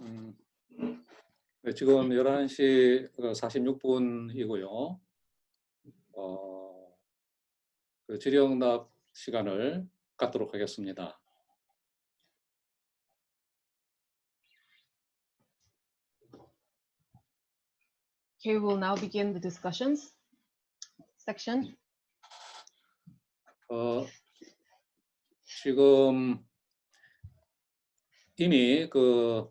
음, 네, 지금 11시 46분이고요. 그 질의응답 시간을 갖도록 하겠습니다. Okay, we will now begin the discussions section. 지금 이미 그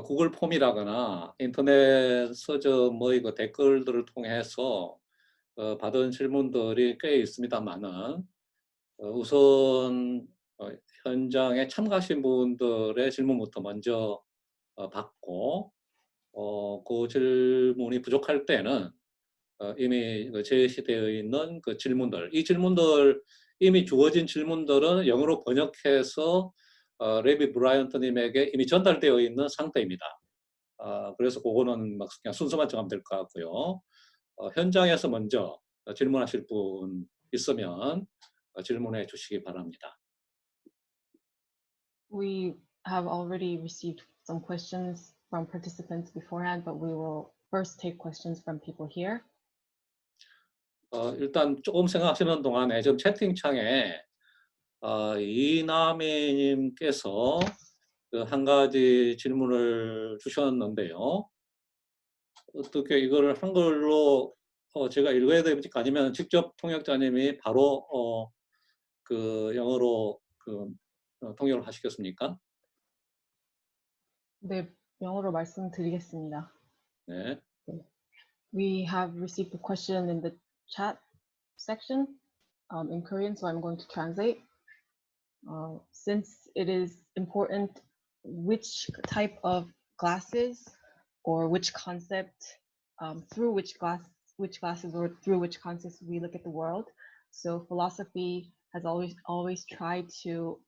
구글 폼이라거나 인터넷 서점의 그 댓글들을 통해서 받은 질문들이 꽤 있습니다만은 우선 현장에 참가하신 분들의 질문부터 먼저 받고 그 질문이 부족할 때는 이미 제시되어 있는 그 질문들, 이 질문들 이미 주어진 질문들은 영어로 번역해서 레비 브라이언트님에게 이미 전달되어 있는 상태입니다. 그래서 그거는 막 그냥 순서만 정하면 될 것 같고요. 현장에서 먼저 질문하실 분 있으면 질문해 주시기 바랍니다. We have already received some questions from participants beforehand, but we will first take questions from people here. 일단 조금 생각하시는 동안에 지금 채팅창에 이남희님께서 한 가지 질문을 주셨는데요. 어떻게 이거를 한글로 제가 읽어야 됩니까? 아니면 직접 통역자님이 바로 그 영어로 통역을 하시겠습니까? 네, 영어로 말씀드리겠습니다. 네. We have received a question in the chat section in Korean, so I'm going to translate. Since it is important which type of glasses or which concept through which glasses or through which concepts we look at the world. So philosophy has always tried to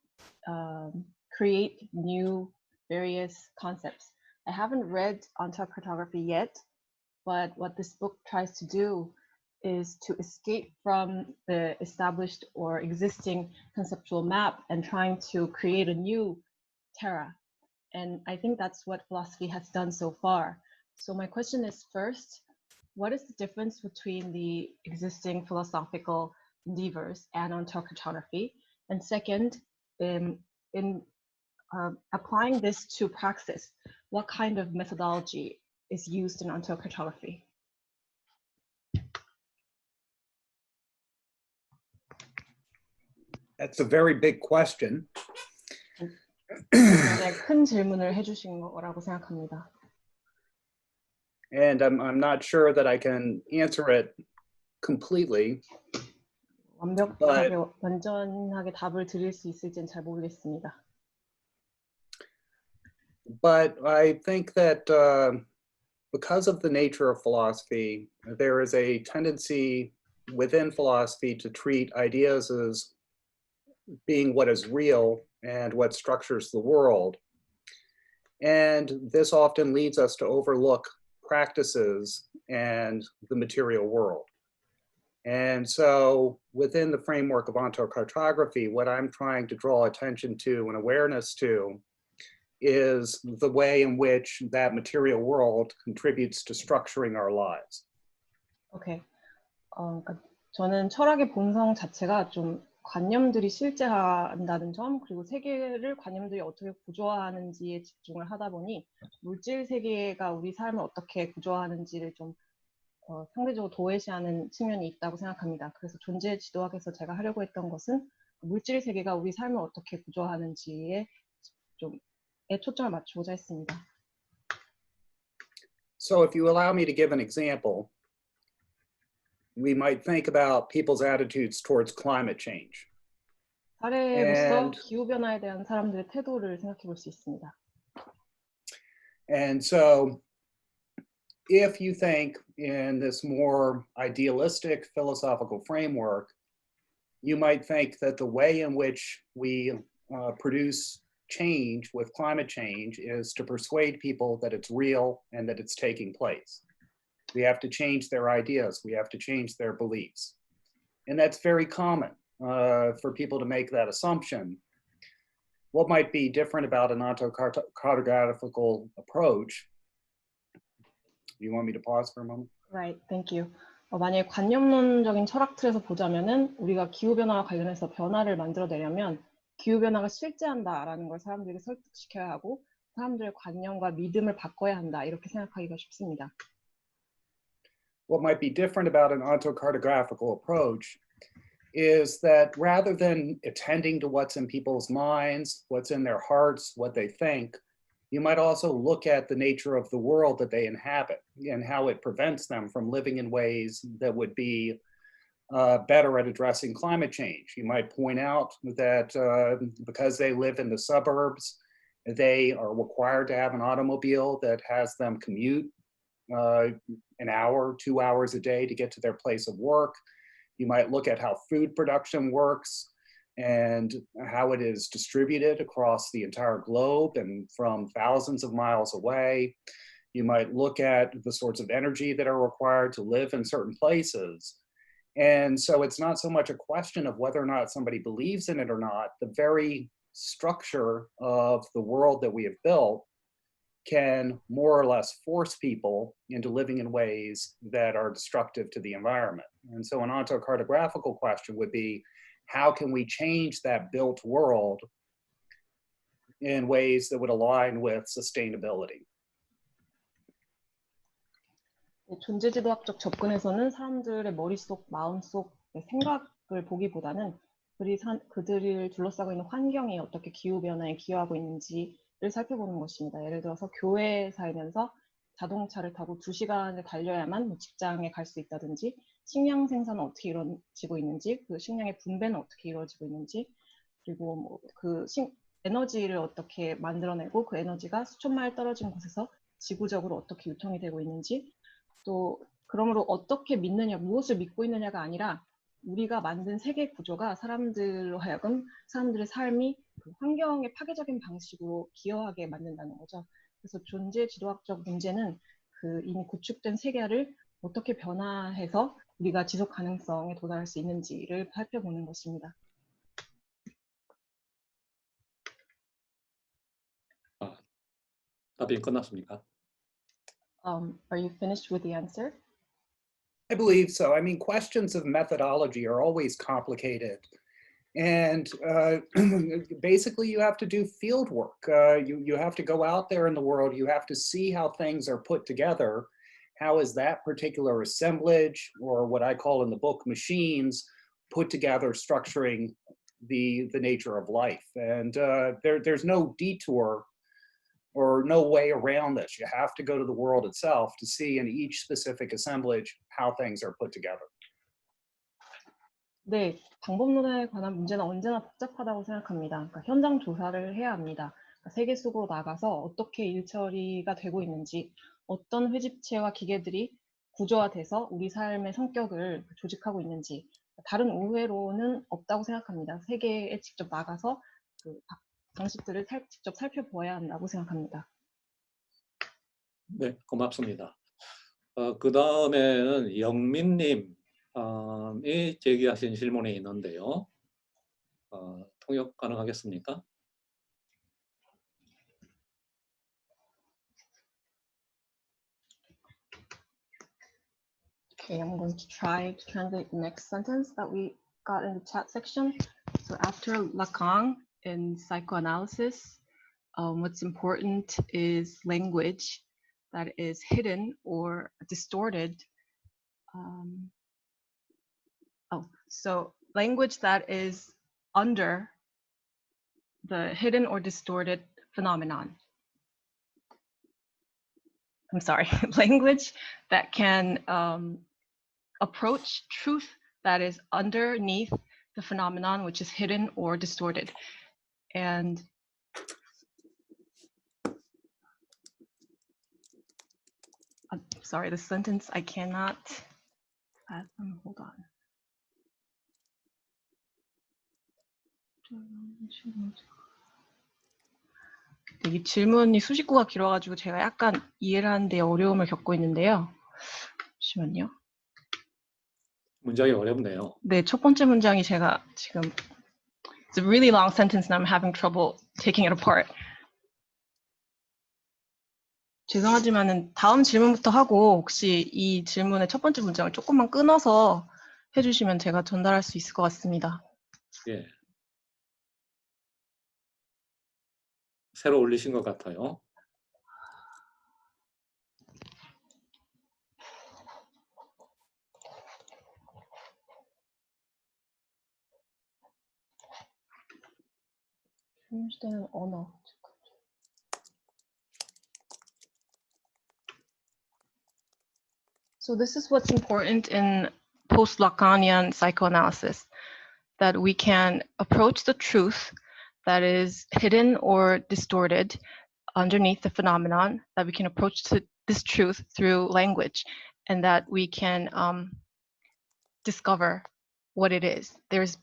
create new various concepts. I haven't read ontocartography yet, but what this book tries to do is to escape from the established or existing conceptual map and trying to create a new terra. And I think that's what philosophy has done so far. So my question is, first, what is the difference between the existing philosophical endeavors and ontocartography? And second, in applying this to praxis, what kind of methodology is used in ontocartography? That's a very big question. 굉장히 큰 질문을 해주신 거라고 생각합니다. And I'm not sure that I can answer it completely. 완벽하게 완전하게 답을 드릴 수 있을지는 잘 모르겠습니다. But I think that because of the nature of philosophy, there is a tendency within philosophy to treat ideas as being what is real and what structures the world. And this often leads us to overlook practices and the material world. And so within the framework of ontocartography, what I'm trying to draw attention to and awareness to is the way in which that material world contributes to structuring our lives. Okay. 그러니까 저는 철학의 본성 자체가 좀 관념들이 실제한다는 점, 그리고 세계를 관념들이 어떻게 구조화하는지에 집중을 하다 보니 물질 세계가 우리 삶을 어떻게 구조화하는지를 좀 상대적으로 도외시하는 측면이 있다고 생각합니다. 그래서 존재 지도학에서 제가 하려고 했던 것은 물질 세계가 우리 삶을 어떻게 구조화하는지에 좀 초점을 맞추고자 했습니다. So if you allow me to give an example, we might think about people's attitudes towards climate change. 사례로서 기후변화에 대한 사람들의 태도를 생각해 볼 수 있습니다. And so if you think in this more idealistic philosophical framework, you might think that the way in which we produce change with climate change is to persuade people that it's real and that it's taking place. We have to change their ideas. We have to change their beliefs. And that's very common for people to make that assumption. what might be different about an ontocartographical approach? You want me to pause for a moment? Right, thank you. 만약에 관념론적인 철학 틀에서 보자면은 우리가 기후변화와 관련해서 변화를 만들어내려면 기후변화가 실제한다라는 걸 사람들에게 설득시켜야 하고 사람들의 관념과 믿음을 바꿔야 한다 이렇게 생각하기가 쉽습니다. What might be different about an ontocartographical approach is that rather than attending to what's in people's minds, what's in their hearts, what they think, you might also look at the nature of the world that they inhabit and how it prevents them from living in ways that would be better at addressing climate change. You might point out that because they live in the suburbs, they are required to have an automobile that has them commute an hour, 2 hours a day to get to their place of work. You might look at how food production works and how it is distributed across the entire globe and from thousands of miles away. You might look at the sorts of energy that are required to live in certain places. And so it's not so much a question of whether or not somebody believes in it or not. The very structure of the world that we have built can more or less force people into living in ways that are destructive to the environment. And so an ontocartographical question would be, how can we change that built world in ways that would align with sustainability? 존재지도학적 접근에서는 사람들의 머릿속, 마음속 생각을 보기보다는 그들을 둘러싸고 있는 환경이 어떻게 기후변화에 기여하고 있는지를 살펴보는 것입니다. 예를 들어서 교회에 살면서 자동차를 타고 2시간을 달려야만 직장에 갈 수 있다든지 식량 생산은 어떻게 이루어지고 있는지 그 식량의 분배는 어떻게 이루어지고 있는지 그리고 그 에너지를 어떻게 만들어내고 그 에너지가 수천 마일 떨어진 곳에서 지구적으로 어떻게 유통이 되고 있는지 또 그러므로 어떻게 믿느냐, 무엇을 믿고 있느냐가 아니라 우리가 만든 세계 구조가 사람들로 하여금 사람들의 삶이 그 환경의 파괴적인 방식으로 기여하게 만든다는 거죠. 그래서 존재 지도학적 문제는 그 이미 구축된 세계를 어떻게 변화해서 우리가 지속 가능성에 도달할 수 있는지를 살펴보는 것입니다. 답이 끝났습니까? Are you finished with the answer? I believe so. I mean, questions of methodology are always complicated. And basically, you have to do field work. You have to go out there in the world. You have to see how things are put together. How is that particular assemblage, or what I call in the book machines, put together, structuring the nature of life? And there's no detour or no way around this. You have to go to the world itself to see in each specific assemblage how things are put together. 네, 방법론에 관한 문제는 언제나 복잡하다고 생각합니다. 그러니까 현장 조사를 해야 합니다. 그러니까 세계 속으로 나가서 어떻게 일 처리가 되고 있는지, 어떤 회집체와 기계들이 구조화돼서 우리 삶의 성격을 조직하고 있는지 다른 우회로는 없다고 생각합니다. 세계에 직접 나가서 그 방식들을 직접 살펴보아야 한다고 생각합니다. 네, 고맙습니다. 그 다음에는 영민님이 제기하신 질문이 있는데요. 통역 가능하겠습니까? Okay, I'm going to try to translate the next sentence that we got in the chat section. So after Lacan in psychoanalysis, what's important is language that is hidden or distorted. So language that is under the hidden or distorted phenomenon. I'm sorry, language that can approach truth that is underneath the phenomenon, which is hidden or distorted. And I'm sorry, the sentence I cannot, hold on. 이 질문이 수식구가 길어가지고 제가 약간 이해를 하는데 어려움을 겪고 있는데요. 잠시만요. 문장이 어렵네요. 네, 첫 번째 문장이 제가 지금 It's a really long sentence and I'm having trouble taking it apart. 죄송하지만은 다음 질문부터 하고 혹시 이 질문의 첫 번째 문장을 조금만 끊어서 해주시면 제가 전달할 수 있을 것 같습니다. 예. 새로 올리신 것 같아요. 때는 언어. So this is what's important in post-Lacanian psychoanalysis, that we can approach the truth that is hidden or distorted underneath the phenomenon, that we can approach to this truth through language, and that we can discover what it is. There's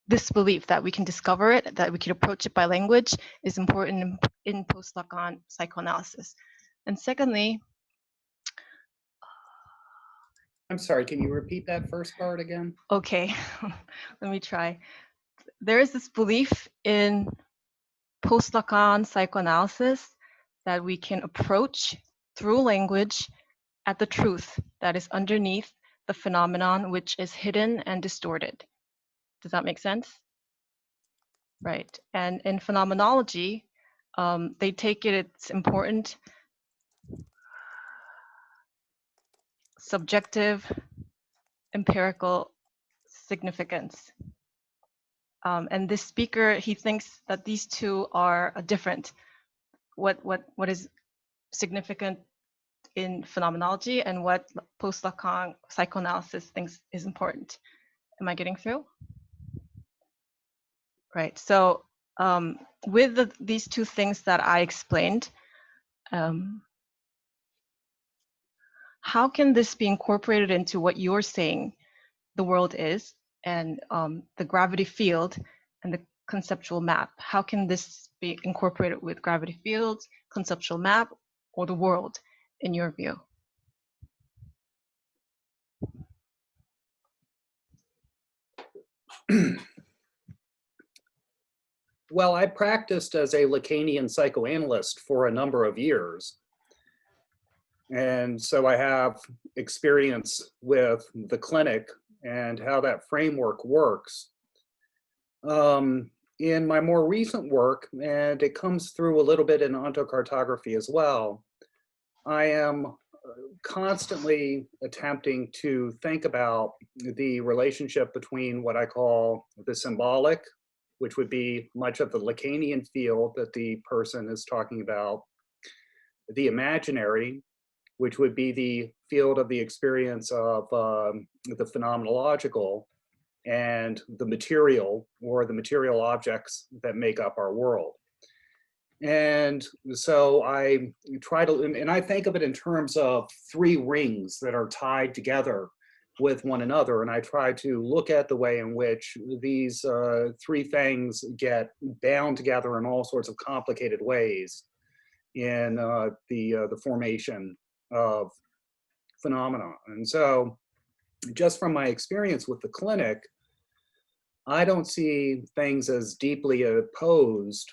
this belief that we can discover it, that we can approach it by language is important in post-Lacan psychoanalysis. And secondly, I'm sorry, can you repeat that first part again? okay, let me try. There is this belief in post-Lacan psychoanalysis that we can approach through language at the truth that is underneath the phenomenon which is hidden and distorted. Does that make sense? Right. And in phenomenology, they take its important subjective empirical significance. And this speaker, he thinks that these two are different. What is significant in phenomenology and what post-Lacan psychoanalysis thinks is important. Am I getting through? Right. So with these two things that I explained, how can this be incorporated into what you're saying the world is, and the gravity field and the conceptual map? How can this be incorporated with gravity fields, conceptual map, or the world, in your view? Well, I practiced as a Lacanian psychoanalyst for a number of years. And so I have experience with the clinic and how that framework works. In my more recent work, and it comes through a little bit in ontocartography as well, I am constantly attempting to think about the relationship between what I call the symbolic, which would be much of the Lacanian field that the person is talking about, the imaginary, which would be the field of the experience of the phenomenological, and the material, or the material objects that make up our world. And so I try to, and I think of it in terms of three rings that are tied together with one another. And I try to look at the way in which these three things get bound together in all sorts of complicated ways in the formation of phenomena. And so just from my experience with the clinic, I don't see things as deeply opposed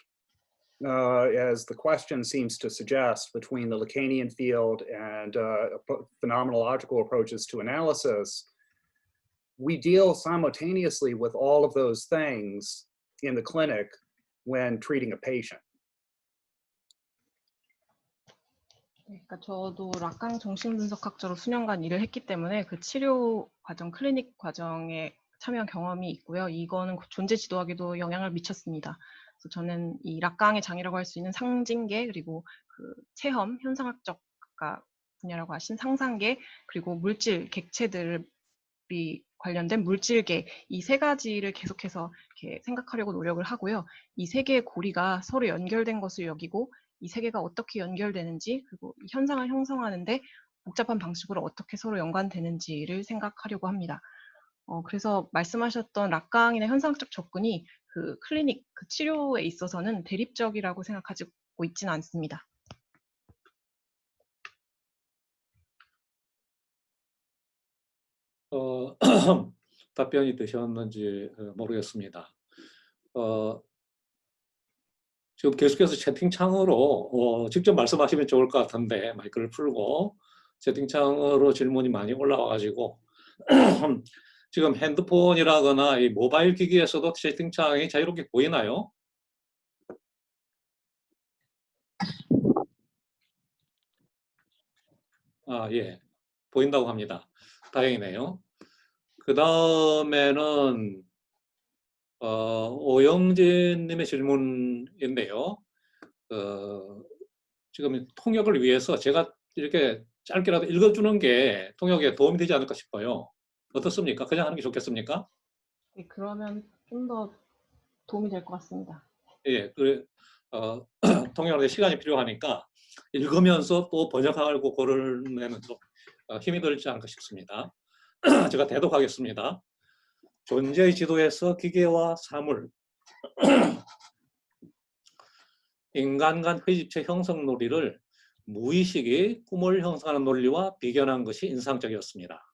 as the question seems to suggest between the Lacanian field and phenomenological approaches to analysis. We deal simultaneously with all of those things in the clinic when treating a patient. 그러니까 저도 락강 정신분석학자로 수년간 일을 했기 때문에 그 치료 과정, 클리닉 과정에 참여한 경험이 있고요. 이거는 존재 지도학에도 영향을 미쳤습니다. 그래서 저는 이 락강의 장이라고 할 수 있는 상징계, 그리고 그 체험, 현상학적 분야라고 하신 상상계, 그리고 물질, 객체들이 관련된 물질계, 이 세 가지를 계속해서 이렇게 생각하려고 노력을 하고요. 이 세 개의 고리가 서로 연결된 것을 여기고, 이 세 개가 어떻게 연결되는지, 그리고 이 현상을 형성하는데 복잡한 방식으로 어떻게 서로 연관되는지를 생각하려고 합니다. 그래서 말씀하셨던 락강이나 현상학적 접근이 그 클리닉, 그 치료에 있어서는 대립적이라고 생각하고 있지는 않습니다. 답변이 되셨는지 모르겠습니다. 지금 계속해서 채팅창으로 직접 말씀하시면 좋을 것 같은데 마이크를 풀고 채팅창으로 질문이 많이 올라와가지고 지금 핸드폰이라거나 이 모바일 기기에서도 채팅창이 자유롭게 보이나요? 예. 보인다고 합니다. 다행이네요. 그 다음에는 오영진님의 질문인데요. 지금 통역을 위해서 제가 이렇게 짧게라도 읽어주는 게 통역에 도움이 되지 않을까 싶어요. 어떻습니까? 그냥 하는 게 좋겠습니까? 네, 그러면 좀 더 도움이 될 것 같습니다. 예, 통역하는데 시간이 필요하니까 읽으면서 또 번역하고 고르면 좀 힘이 들지 않을까 싶습니다. 제가 대독하겠습니다. 존재의 지도에서 기계와 사물, 인간 간 회집체 형성 논리를 무의식이 꿈을 형성하는 논리와 비견한 것이 인상적이었습니다.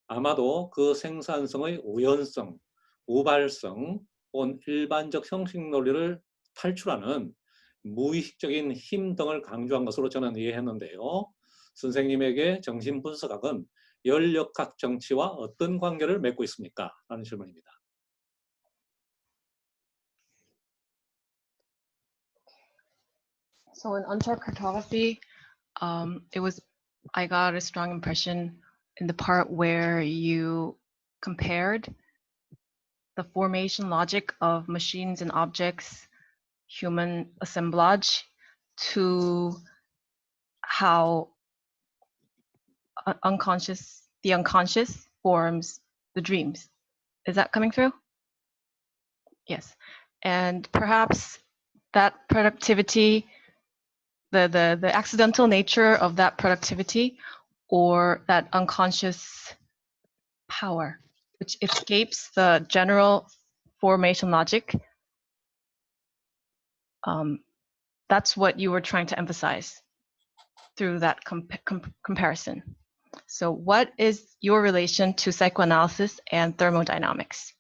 아마도 그 생산성의 우연성, 우발성, 혹은 일반적 형식 논리를 탈출하는 무의식적인 힘 등을 강조한 것으로 저는 이해했는데요. 선생님에게 정신분석학은 연력학 정치와 어떤 관계를 맺고 있습니까? 라는 질문입니다. So in untaught cartography, I got a strong impression in the part where you compared the formation logic of machines and objects, human assemblage, to how the unconscious forms the dreams. Is that coming through? Yes. And perhaps that productivity, the accidental nature of that productivity, or that unconscious power, which escapes the general formation logic, that's what you were trying to emphasize through that comparison. So what is your relation to psychoanalysis and thermodynamics?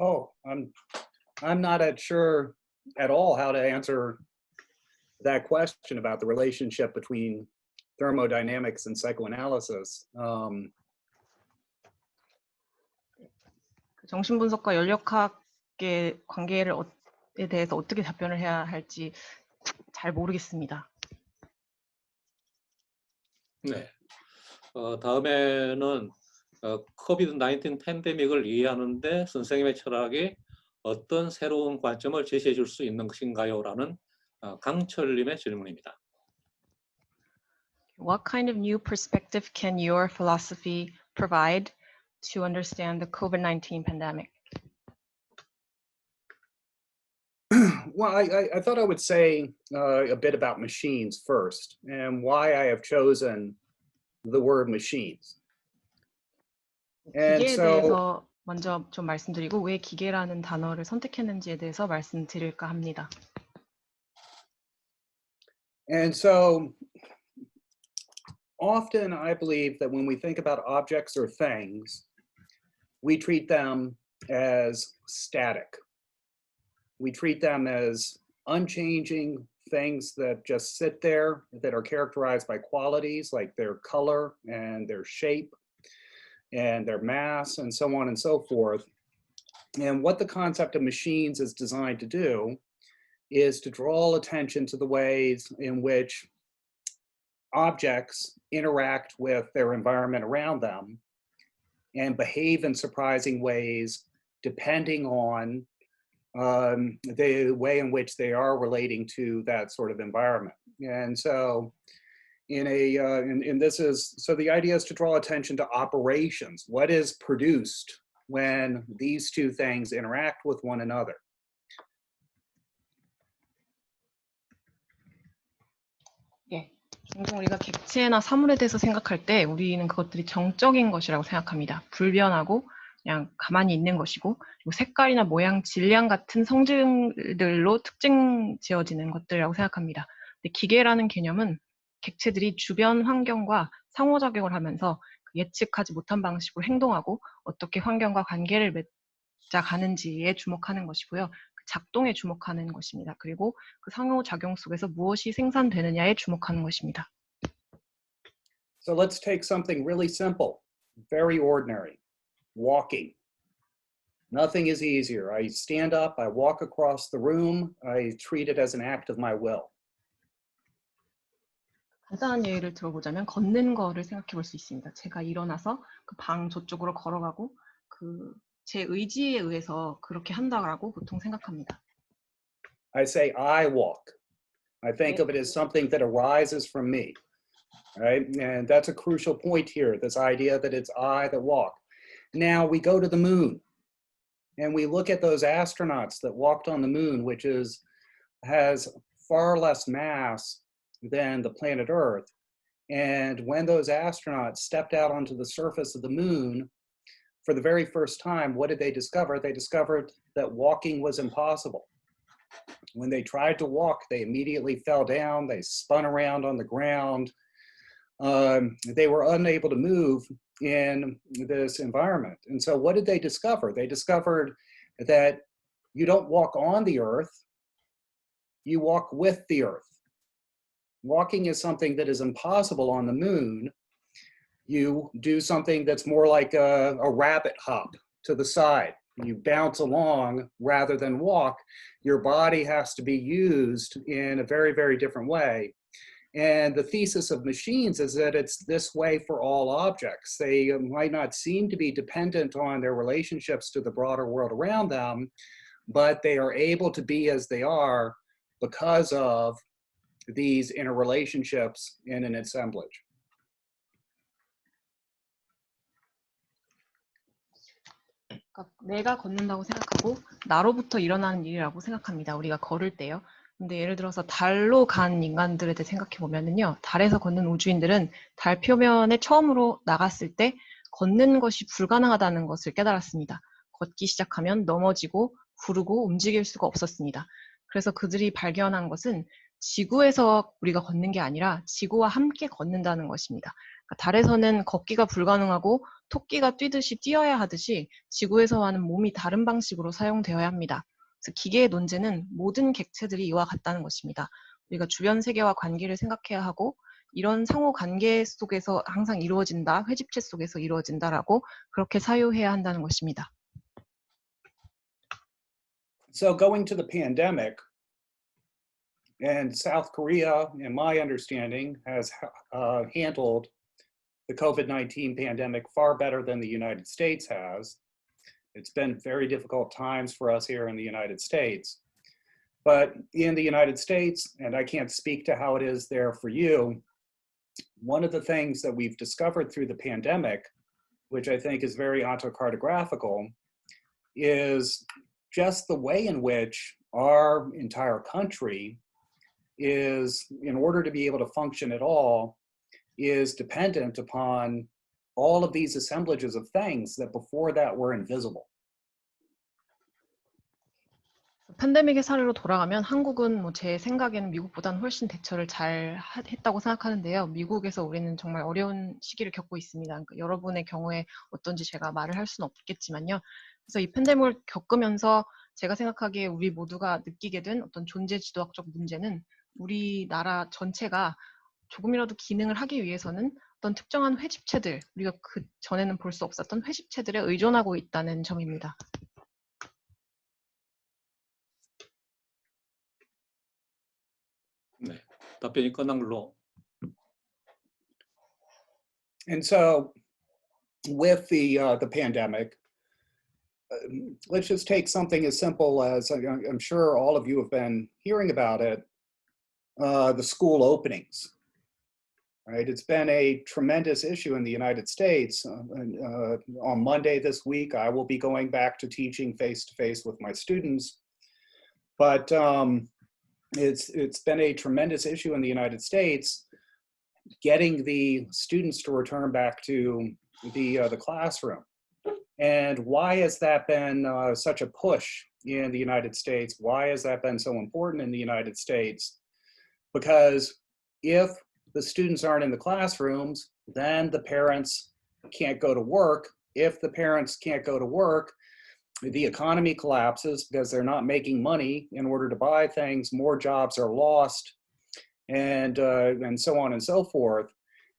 Oh, I'm not sure at all how to answer that question about the relationship between thermodynamics and psychoanalysis. 정신분석과 연력학의 관계에 대해서 어떻게 답변을 해야 할지 잘 모르겠습니다. 네. 다음에는 코비드-19 팬데믹을 이해하는데 선생님의 철학이 어떤 새로운 관점을 제시해 줄 수 있는 것인가요? 라는 강철님의 질문입니다. What kind of new perspective can your philosophy provide to understand the COVID-19 pandemic? Well, I thought I would say a bit about machines first and why I have chosen the word machines. And 기계에 so, 대해서 먼저 좀 말씀드리고 왜 기계라는 단어를 선택했는지에 대해서 말씀드릴까 합니다. and so often I believe that when we think about objects or things, we treat them as static. We treat them as unchanging things that just sit there, that are characterized by qualities like their color and their shape and their mass and so on and so forth. And what the concept of machines is designed to do is to draw attention to the ways in which objects interact with their environment around them and behave in surprising ways depending on the way in which they are relating to that sort of environment. And so the idea is to draw attention to operations. What is produced when these two things interact with one another? 예. 종종 우리가 객체나 사물에 대해서 생각할 때 우리는 그것들이 정적인 것이라고 생각합니다. 불변하고 그냥 가만히 있는 것이고, 그리고 색깔이나 모양, 질량 같은 성질들로 특징 지어지는 것들이라고 생각합니다. 근데 기계라는 개념은 객체들이 주변 환경과 상호작용을 하면서 예측하지 못한 방식으로 행동하고 어떻게 환경과 관계를 가는지에 주목하는 것이고요. 그 작동에 주목하는 것입니다. 그리고 그 상호작용 속에서 무엇이 생산되느냐에 주목하는 것입니다. So let's take something really simple, very ordinary, walking. Nothing is easier. I stand up, I walk across the room, I treat it as an act of my will. 간단한 예를 들어보자면 걷는 거를 생각해 볼 수 있습니다. 제가 일어나서 그 방 저쪽으로 걸어가고 제 의지에 의해서 그렇게 한다라고 보통 생각합니다. I say, I walk. I think of it as something that arises from me, right? And that's a crucial point here, this idea that it's I that walk. Now we go to the moon and we look at those astronauts that walked on the moon, which has far less mass than the planet Earth. And when those astronauts stepped out onto the surface of the moon, for the very first time, what did they discover? They discovered that walking was impossible. When they tried to walk, they immediately fell down, they spun around on the ground. They were unable to move in this environment. And so what did they discover? They discovered that you don't walk on the earth, you walk with the earth. Walking is something that is impossible on the moon. You do something that's more like a rabbit hop to the side. You bounce along rather than walk. Your body has to be used in a very, very different way. And the thesis of machines is that it's this way for all objects. They might not seem to be dependent on their relationships to the broader world around them, but they are able to be as they are because of these interrelationships in an assemblage. 그러니까 내가 걷는다고 생각하고 나로부터 일어나는 일이라고 생각합니다. 우리가 걸을 때요. 근데 예를 들어서 달로 간 인간들에 대해 생각해 보면은요. 달에서 걷는 우주인들은 달 표면에 처음으로 나갔을 때 걷는 것이 불가능하다는 것을 깨달았습니다. 걷기 시작하면 넘어지고 구르고 움직일 수가 없었습니다. 그래서 그들이 발견한 것은 지구에서 우리가 걷는 게 아니라 지구와 함께 걷는다는 것입니다. 그러니까 달에서는 걷기가 불가능하고 토끼가 뛰듯이 뛰어야 하듯이 지구에서와는 몸이 다른 방식으로 사용되어야 합니다. 그래서 기계의 논제는 모든 객체들이 이와 같다는 것입니다. 우리가 주변 세계와 관계를 생각해야 하고 이런 상호 관계 속에서 항상 이루어진다, 회집체 속에서 이루어진다라고 그렇게 사유해야 한다는 것입니다. So going to the pandemic, and South Korea, in my understanding, has handled the COVID-19 pandemic far better than the United States has. It's been very difficult times for us here in the United States. But in the United States, and I can't speak to how it is there for you, one of the things that we've discovered through the pandemic, which I think is very autocartographical, is just the way in which our entire country is, in order to be able to function at all, is dependent upon all of these assemblages of things that before that were invisible. 팬데믹의 사례로 돌아가면 한국은 제 생각에는 미국보다는 훨씬 대처를 잘 했다고 생각하는데요. 미국에서 우리는 정말 어려운 시기를 겪고 있습니다. 그러니까 여러분의 경우에 어떤지 제가 말을 할 수는 없겠지만요. 그래서 이 팬데믹을 겪으면서 제가 생각하기에 우리 모두가 느끼게 된 어떤 존재 지도학적 문제는 우리나라 전체가 조금이라도 기능을 하기 위해서는 어떤 특정한 회집체들, 우리가 그 전에는 볼 수 없었던 회집체들에 의존하고 있다는 점입니다. 네, 답변이 끝난 걸로. And so with the pandemic, let's just take something as simple as, I'm sure all of you have been hearing about it, the school openings. Right? It's been a tremendous issue in the United States. On Monday this week, I will be going back to teaching face-to-face with my students. But it's been a tremendous issue in the United States getting the students to return back to the classroom. And why has that been such a push in the United States? Why has that been so important in the United States? Because if the students aren't in the classrooms, then the parents can't go to work. If the parents can't go to work, the economy collapses because they're not making money in order to buy things, more jobs are lost, and so on and so forth.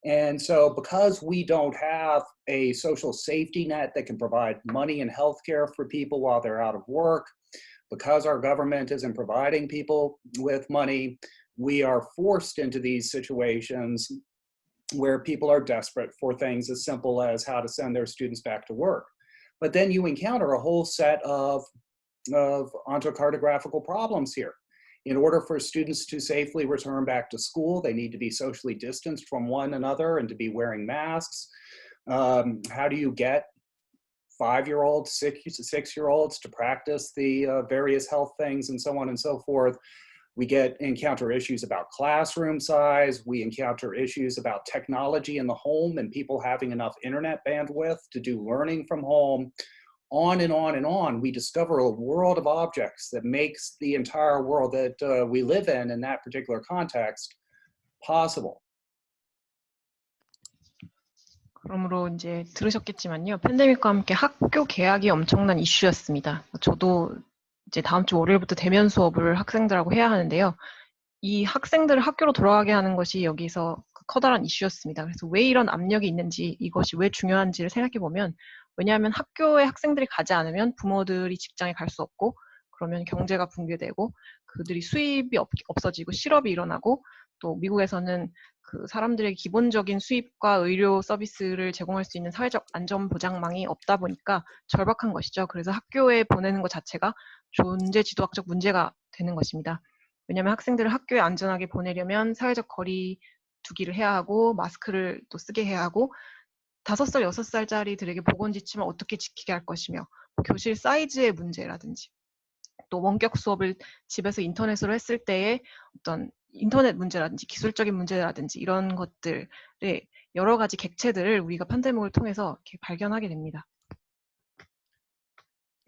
And so because we don't have a social safety net that can provide money and health care for people while they're out of work, because our government isn't providing people with money, we are forced into these situations where people are desperate for things as simple as how to send their students back to work. But then you encounter a whole set of ontocartographical problems here. In order for students to safely return back to school, they need to be socially distanced from one another and to be wearing masks. How do you get 5-year-olds, 6-year-olds to practice the various health things and so on and so forth? We encounter issues about classroom size. We encounter issues about technology in the home and people having enough internet bandwidth to do learning from home. On and on and on, we discover a world of objects that makes the entire world that we live in that particular context possible. 그러므로 이제 들으셨겠지만요. 팬데믹과 함께 학교 개학이 엄청난 이슈였습니다. 저도 이제 다음 주 월요일부터 대면 수업을 학생들하고 해야 하는데요. 이 학생들을 학교로 돌아가게 하는 것이 여기서 커다란 이슈였습니다. 그래서 왜 이런 압력이 있는지, 이것이 왜 중요한지를 생각해 보면, 왜냐하면 학교에 학생들이 가지 않으면 부모들이 직장에 갈 수 없고, 그러면 경제가 붕괴되고 그들이 수입이 없어지고 실업이 일어나고, 또 미국에서는 그 사람들의 기본적인 수입과 의료 서비스를 제공할 수 있는 사회적 안전보장망이 없다 보니까 절박한 것이죠. 그래서 학교에 보내는 것 자체가 존재 지도학적 문제가 되는 것입니다. 왜냐하면 학생들을 학교에 안전하게 보내려면 사회적 거리 두기를 해야 하고 마스크를 또 쓰게 해야 하고 5살, 6살짜리들에게 보건지침을 어떻게 지키게 할 것이며 교실 사이즈의 문제라든지 또 원격 수업을 집에서 인터넷으로 했을 때의 어떤 인터넷 문제라든지 기술적인 문제라든지 이런 것들의 여러 가지 객체들을 우리가 팬데믹을 통해서 이렇게 발견하게 됩니다.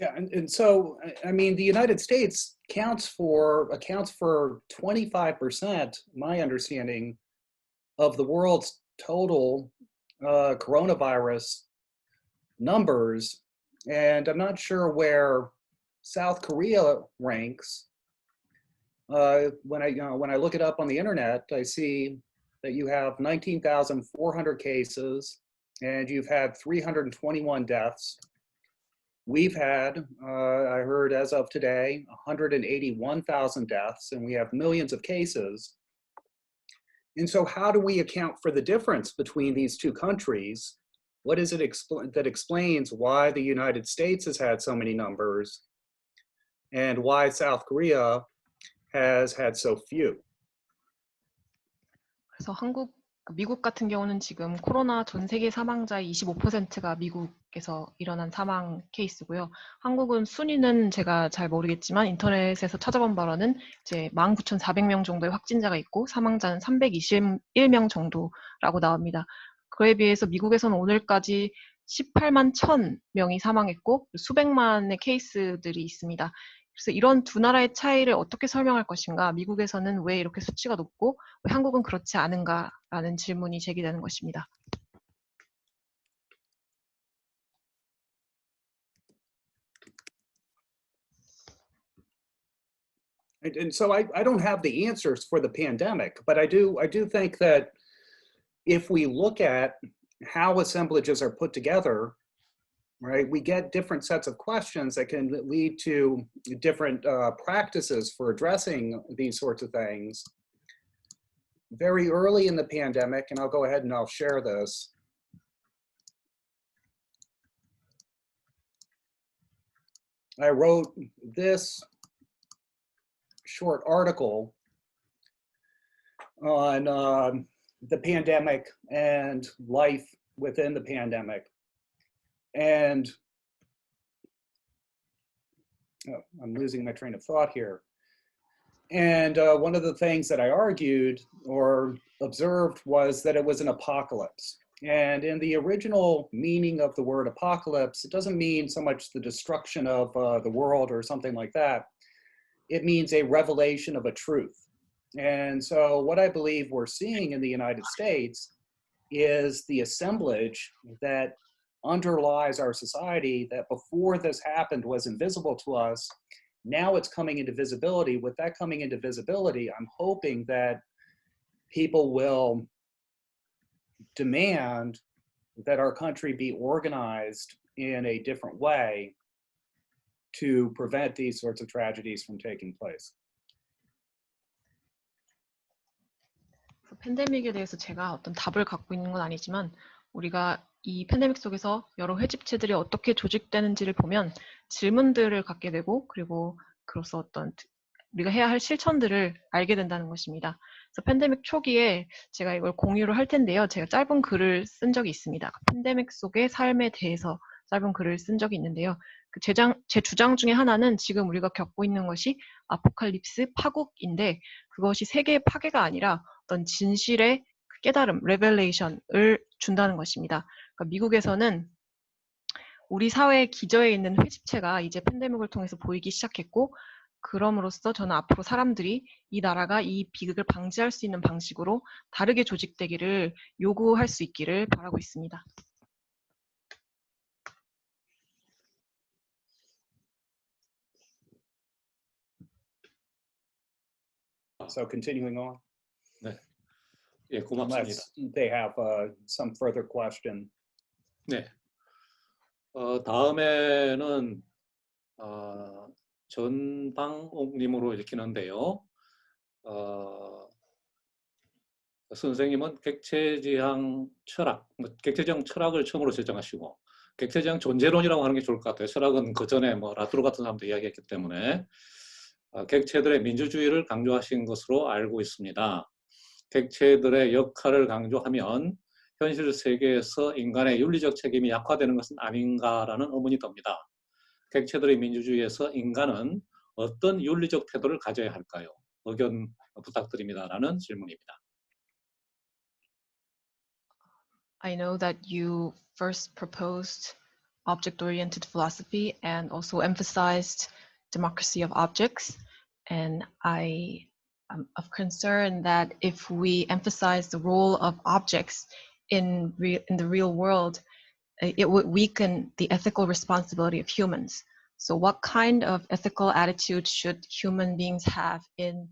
Yeah, and so, I mean, the United States accounts for 25%, my understanding, of the world's total coronavirus numbers. And I'm not sure where South Korea ranks. When I look it up on the internet, I see that you have 19,400 cases and you've had 321 deaths. We've had, I heard as of today, 181,000 deaths, and we have millions of cases. And so how do we account for the difference between these two countries? What is it that explains why the United States has had so many numbers and why South Korea has had so few? 그래서 미국 같은 경우는 지금 코로나 전 세계 사망자의 25%가 미국에서 일어난 사망 케이스고요. 한국은 순위는 제가 잘 모르겠지만 인터넷에서 찾아본 바로는 이제 19,400명 정도의 확진자가 있고 사망자는 321명 정도라고 나옵니다. 그에 비해서 미국에서는 오늘까지 18만 1,000명이 사망했고 수백만의 케이스들이 있습니다. 그래서 이런 두 나라의 차이를 어떻게 설명할 것인가, 미국에서는 왜 이렇게 수치가 높고 왜 한국은 그렇지 않은가라는 질문이 제기되는 것입니다. And so I don't have the answers for the pandemic, but I do think that if we look at how assemblages are put together, right, we get different sets of questions that can lead to different practices for addressing these sorts of things. Very early in the pandemic, and I'll go ahead and I'll share this. I wrote this short article on the pandemic and life within the pandemic. And I'm losing my train of thought here. And one of the things that I argued or observed was that it was an apocalypse. And in the original meaning of the word apocalypse, it doesn't mean so much the destruction of the world or something like that. It means a revelation of a truth. And so what I believe we're seeing in the United States is the assemblage that underlies our society that before this happened was invisible to us. Now it's coming into visibility. With that coming into visibility, I'm hoping that people will demand that our country be organized in a different way to prevent these sorts of tragedies from taking place. 팬데믹에 대해서 제가 어떤 답을 갖고 있는 건 아니지만 우리가 이 팬데믹 속에서 여러 회집체들이 어떻게 조직되는지를 보면 질문들을 갖게 되고 그리고 그로서 어떤 우리가 해야 할 실천들을 알게 된다는 것입니다. 그래서 팬데믹 초기에 제가 이걸 공유를 할 텐데요. 제가 짧은 글을 쓴 적이 있습니다. 팬데믹 속의 삶에 대해서 짧은 글을 쓴 적이 있는데요. 제 주장 중에 하나는 지금 우리가 겪고 있는 것이 아포칼립스 파국인데 그것이 세계의 파괴가 아니라 어떤 진실의 깨달음, 레벨레이션을 준다는 것입니다. 그러니까 미국에서는 우리 사회의 기저에 있는 회집체가 이제 팬데믹을 통해서 보이기 시작했고 그럼으로써 저는 앞으로 사람들이 이 나라가 이 비극을 방지할 수 있는 방식으로 다르게 조직되기를 요구할 수 있기를 바라고 있습니다. So continuing on. 네, 예, 고맙습니다. Unless they have some further question. 네, 다음에는 전방옥님으로 읽히는데요. 선생님은 객체지향 철학, 객체지향 철학을 처음으로 제정하시고 객체지향 존재론이라고 하는 게 좋을 것 같아요. 철학은 그 전에 뭐 라투르 같은 사람도 이야기했기 때문에 객체들의 민주주의를 강조하신 것으로 알고 있습니다. 객체들의 역할을 강조하면 현실 세계에서 인간의 윤리적 책임이 약화되는 것은 아닌가라는 의문이 듭니다. 객체들의 민주주의에서 인간은 어떤 윤리적 태도를 가져야 할까요? 의견 부탁드립니다라는 질문입니다. I know that you first proposed object-oriented philosophy and also emphasized democracy of objects. And I am of concern that if we emphasize the role of objects in the real world, it would weaken the ethical responsibility of humans. So what kind of ethical attitude should human beings have in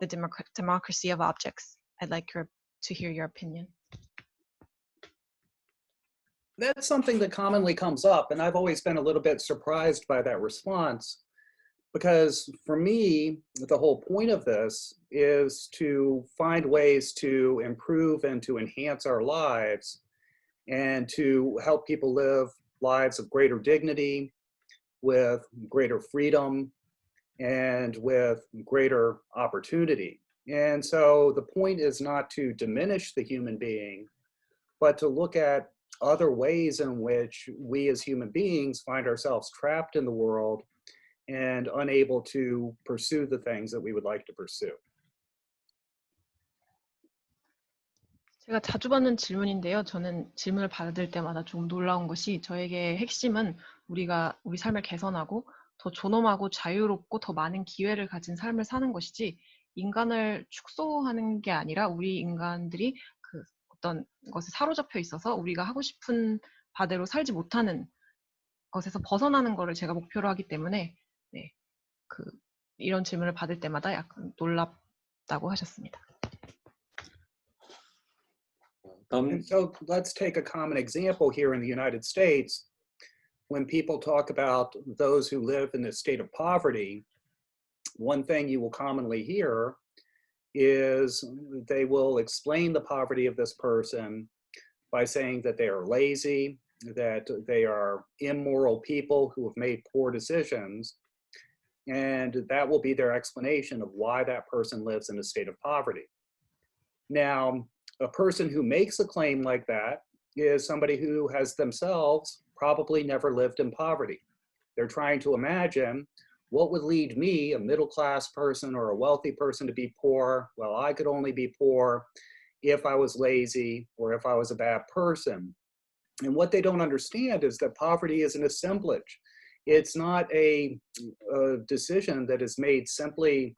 the democracy of objects? I'd like to hear your opinion. That's something that commonly comes up, and I've always been a little bit surprised by that response, because for me, the whole point of this is to find ways to improve and to enhance our lives and to help people live lives of greater dignity, with greater freedom, and with greater opportunity. And so the point is not to diminish the human being, but to look at other ways in which we as human beings find ourselves trapped in the world and unable to pursue the things that we would like to pursue. 제가 자주 받는 질문인데요. 저는 질문을 받을 때마다 좀 놀라운 것이 저에게 핵심은 우리가 우리 삶을 개선하고 더 존엄하고 자유롭고 더 많은 기회를 가진 삶을 사는 것이지 인간을 축소하는 게 아니라 우리 인간들이 그 어떤 것에 사로잡혀 있어서 우리가 하고 싶은 바대로 살지 못하는 것에서 벗어나는 것을 제가 목표로 하기 때문에 네, 이런 질문을 받을 때마다 약간 놀랍다고 하셨습니다. And so let's take a common example here in the United States. When people talk about those who live in a state of poverty, one thing you will commonly hear is they will explain the poverty of this person by saying that they are lazy, that they are immoral people who have made poor decisions, and that will be their explanation of why that person lives in a state of poverty. Now, a person who makes a claim like that is somebody who has themselves probably never lived in poverty. They're trying to imagine what would lead me, a middle-class person or a wealthy person, to be poor. Well, I could only be poor if I was lazy or if I was a bad person. And what they don't understand is that poverty is an assemblage. It's not a decision that is made simply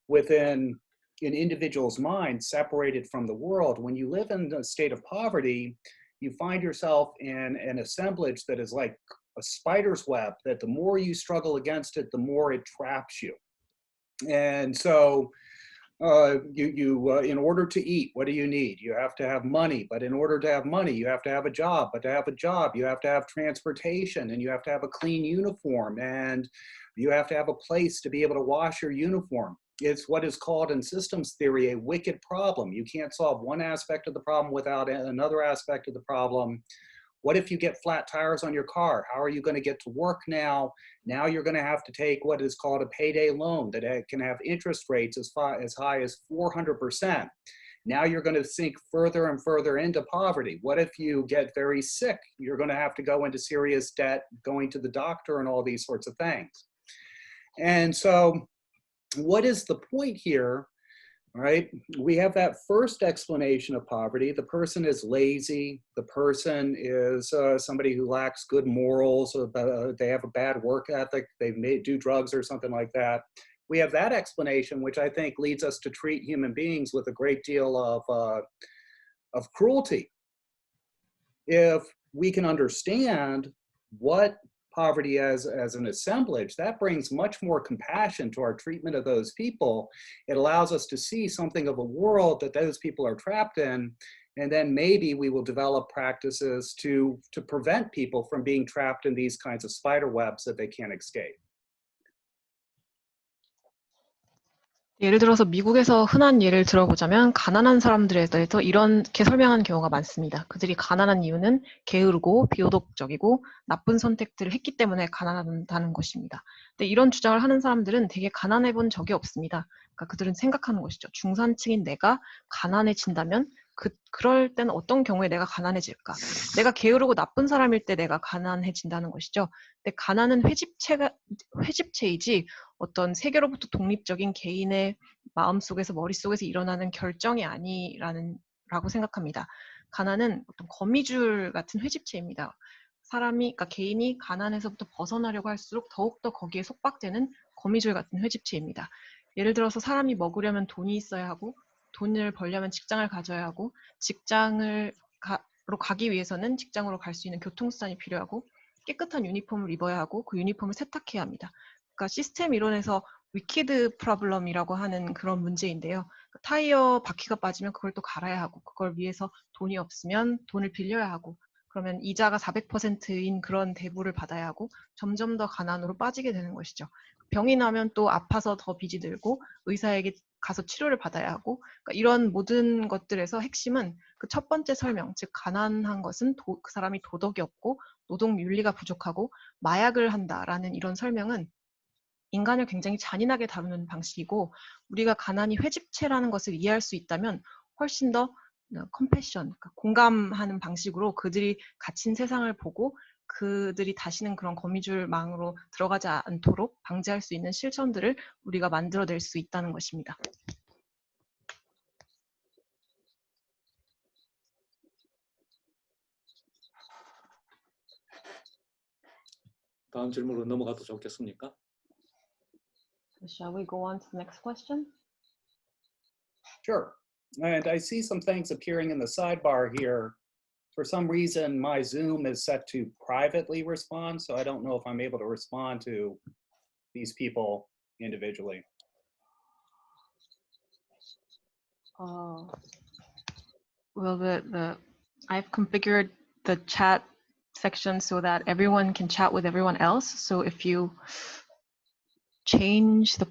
within an individual's mind, separated from the world. When you live in a state of poverty, you find yourself in an assemblage that is like a spider's web, that the more you struggle against it, the more it traps you. And so in order to eat, what do you need? You have to have money, but in order to have money, you have to have a job, but to have a job, you have to have transportation, and you have to have a clean uniform, and you have to have a place to be able to wash your uniform. It's what is called in systems theory a wicked problem. You can't solve one aspect of the problem without another aspect of the problem. What if you get flat tires on your car? How are you going to get to work now? Now you're going to have to take what is called a payday loan that can have interest rates as high as 400%. Now you're going to sink further and further into poverty. What if you get very sick? You're going to have to go into serious debt, going to the doctor and all these sorts of things. And so what is the point here? Right? We have that first explanation of poverty. The person is lazy. The person is somebody who lacks good morals. They have a bad work ethic. They may do drugs or something like that. We have that explanation, which I think leads us to treat human beings with a great deal of cruelty. If we can understand what poverty as an assemblage, that brings much more compassion to our treatment of those people. It allows us to see something of a world that those people are trapped in, and then maybe we will develop practices to prevent people from being trapped in these kinds of spider webs that they can't escape. 예를 들어서 미국에서 흔한 예를 들어보자면 가난한 사람들에 대해서 이렇게 설명하는 경우가 많습니다. 그들이 가난한 이유는 게으르고 비도덕적이고 나쁜 선택들을 했기 때문에 가난하다는 것입니다. 근데 이런 주장을 하는 사람들은 되게 가난해 본 적이 없습니다. 그러니까 그들은 생각하는 것이죠. 중산층인 내가 가난해진다면 그럴 때는 어떤 경우에 내가 가난해질까? 내가 게으르고 나쁜 사람일 때 내가 가난해진다는 것이죠. 근데 가난은 회집체이지 어떤 세계로부터 독립적인 개인의 마음속에서 머릿속에서 일어나는 결정이 아니라고 생각합니다. 가난은 어떤 거미줄 같은 회집체입니다. 그러니까 개인이 가난에서부터 벗어나려고 할수록 더욱더 거기에 속박되는 거미줄 같은 회집체입니다. 예를 들어서 사람이 먹으려면 돈이 있어야 하고 돈을 벌려면 직장을 가져야 하고 직장으로 가기 위해서는 직장으로 갈 수 있는 교통수단이 필요하고 깨끗한 유니폼을 입어야 하고 그 유니폼을 세탁해야 합니다. 그러니까 시스템 이론에서 위키드 프로블럼이라고 하는 그런 문제인데요. 타이어 바퀴가 빠지면 그걸 또 갈아야 하고 그걸 위해서 돈이 없으면 돈을 빌려야 하고 그러면 이자가 400%인 그런 대부를 받아야 하고 점점 더 가난으로 빠지게 되는 것이죠. 병이 나면 또 아파서 더 빚이 들고 의사에게 가서 치료를 받아야 하고 그러니까 이런 모든 것들에서 핵심은 그 첫 번째 설명, 즉 가난한 것은 그 사람이 도덕이 없고 노동 윤리가 부족하고 마약을 한다라는 이런 설명은 인간을 굉장히 잔인하게 다루는 방식이고 우리가 가난이 회집체라는 것을 이해할 수 있다면 훨씬 더 컴패션, 그러니까 공감하는 방식으로 그들이 갇힌 세상을 보고 그들이 다시는 그런 거미줄망으로 들어가지 않도록 방지할 수 있는 실천들을 우리가 만들어낼 수 있다는 것입니다. 다음 질문으로 넘어가도 좋겠습니까? Shall we go on to the next question? Sure. And I see some things appearing in the sidebar here. For some reason, my Zoom is set to privately respond, so I don't know if I'm able to respond to these people individually. Well, I've configured the chat section so that everyone can chat with everyone else. So if you change the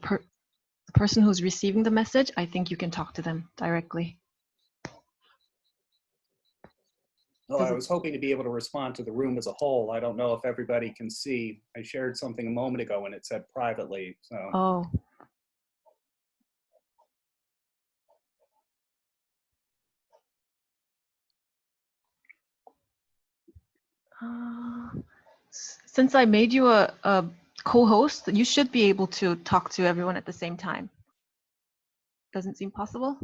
person who's receiving the message, I think you can talk to them directly. Oh, I was hoping to be able to respond to the room as a whole. I don't know if everybody can see. I shared something a moment ago and it said privately. So. Oh. Since I made you a co-host, you should be able to talk to everyone at the same time. Doesn't seem possible?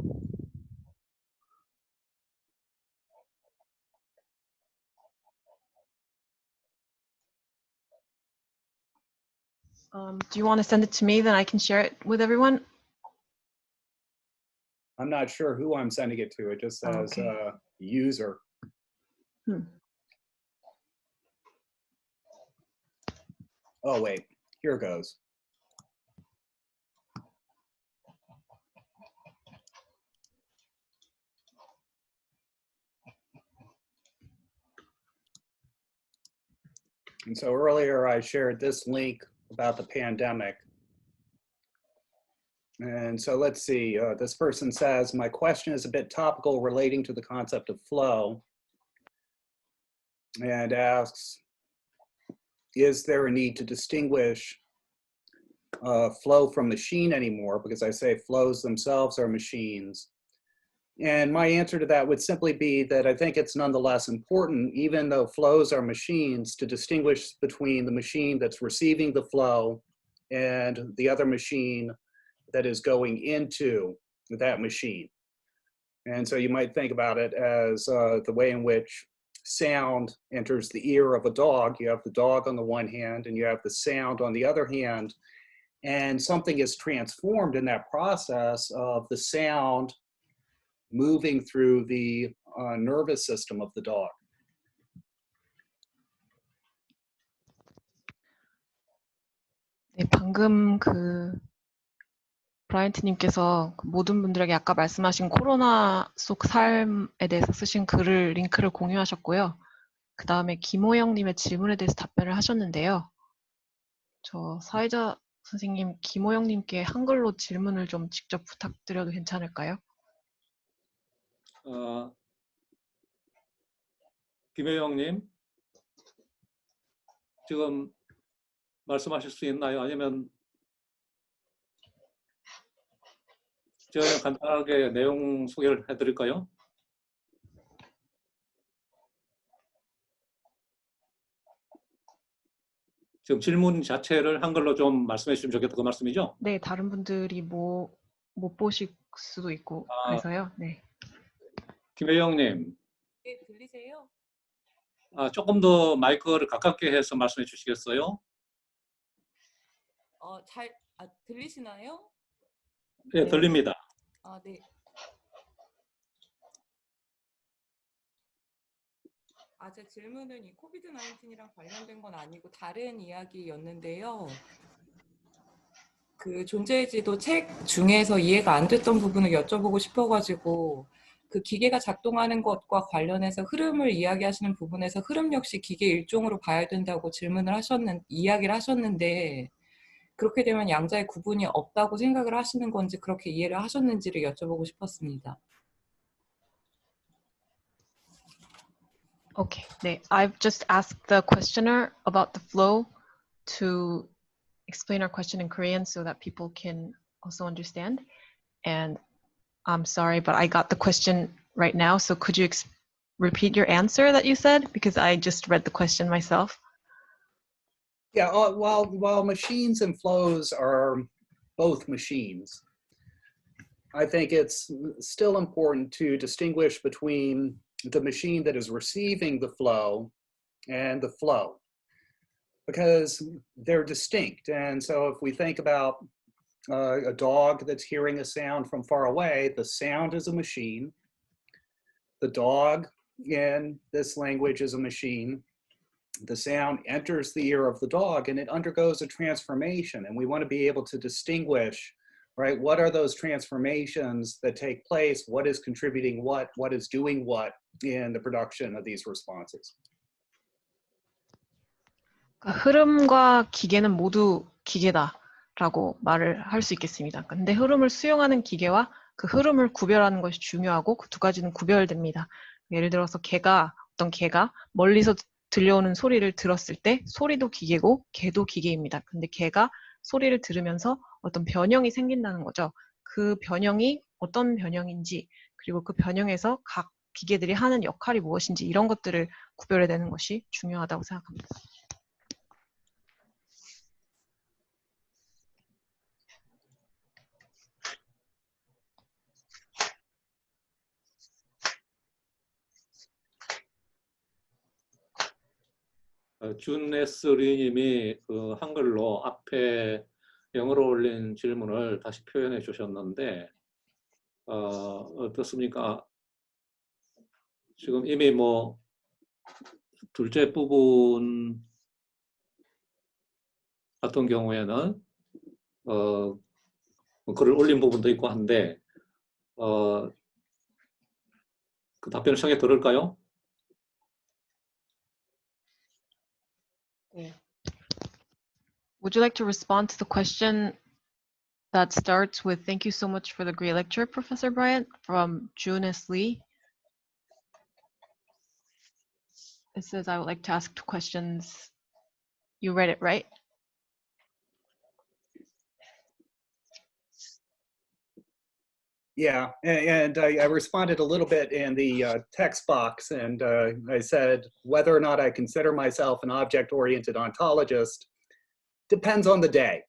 Do you want to send it to me, then I can share it with everyone? I'm not sure who I'm sending it to. It just says Okay. user. Oh, wait, here goes. And so earlier I shared this link about the pandemic. And so let's see, this person says, my question is a bit topical relating to the concept of flow, and asks, is there a need to distinguish flow from machine anymore? Because I say flows themselves are machines. And my answer to that would simply be that I think it's nonetheless important, even though flows are machines, to distinguish between the machine that's receiving the flow and the other machine that is going into that machine. And so you might think about it as the way in which sound enters the ear of a dog. You have the dog on the one hand and you have the sound on the other hand, and something is transformed in that process of the sound moving through the nervous system of the dog. 네, 방금 브라이언트님께서 모든 분들에게 아까 말씀하신 코로나 속 삶에 대해서 쓰신 글을 링크를 공유하셨고요. 그 다음에 김호영님의 질문에 대해서 답변을 하셨는데요. 저 사회자 선생님 김호영님께 한글로 질문을 좀 직접 부탁드려도 괜찮을까요? 김혜영님, 지금 말씀하실 수 있나요? 아니면 제가 간단하게 내용 소개를 해드릴까요? 지금 질문 자체를 한글로 좀 말씀해 주시면 좋겠다 그 말씀이죠? 네, 다른 분들이 못 보실 수도 있고 그래서요. 네. 김혜영님, 네, 들리세요? 조금 더 마이크를 가깝게 해서 말씀해 주시겠어요? 들리시나요? 네, 들립니다. 네. 제 질문은 이 코비드-19이랑 관련된 건 아니고 다른 이야기였는데요. 그 존재의 지도 책 중에서 이해가 안 됐던 부분을 여쭤보고 싶어가지고 그 기계가 작동하는 것과 관련해서 흐름을 이야기하시는 부분에서 흐름 역시 기계 일종으로 봐야 된다고 이야기를 하셨는데 그렇게 되면 양자의 구분이 없다고 생각을 하시는 건지 그렇게 이해를 하셨는지를 여쭤보고 싶었습니다. Okay. 네, I've just asked the questioner about the flow to explain our question in Korean so that people can also understand. And I'm sorry, but I got the question right now. So could you repeat your answer that you said? Because I just read the question myself. Yeah, while machines and flows are both machines, I think it's still important to distinguish between the machine that is receiving the flow and the flow, because they're distinct. And so if we think about a dog that's hearing a sound from far away, the sound is a machine. The dog in this language is a machine. The sound enters the ear of the dog and it undergoes a transformation. And we want to be able to distinguish, right? What are those transformations that take place? What is contributing what is doing what in the production of these responses? 흐름과 기계는 모두 기계다라고 말을 할 수 있겠습니다. 근데 흐름을 수용하는 기계와 그 흐름을 구별하는 것이 중요하고 그 두 가지는 구별됩니다. 예를 들어서 어떤 개가 멀리서 들려오는 소리를 들었을 때 소리도 기계고 개도 기계입니다. 근데 개가 소리를 들으면서 어떤 변형이 생긴다는 거죠. 그 변형이 어떤 변형인지 그리고 그 변형에서 각 기계들이 하는 역할이 무엇인지 이런 것들을 구별해내는 것이 중요하다고 생각합니다. 준에스리님이 그 한글로 앞에 영어로 올린 질문을 다시 표현해 주셨는데 어떻습니까? 지금 이미 뭐 둘째 부분 같은 경우에는 뭐 글을 올린 부분도 있고 한데 그 답변을 청해 들을까요? 네. Would you like to respond to the question that starts with "Thank you so much for the great lecture, Professor Bryant" from June S. Lee? It says, "I would like to ask 2 questions." You read it, right? Yeah, and I responded a little bit in the text box, and I said whether or not I consider myself an object-oriented ontologist depends on the day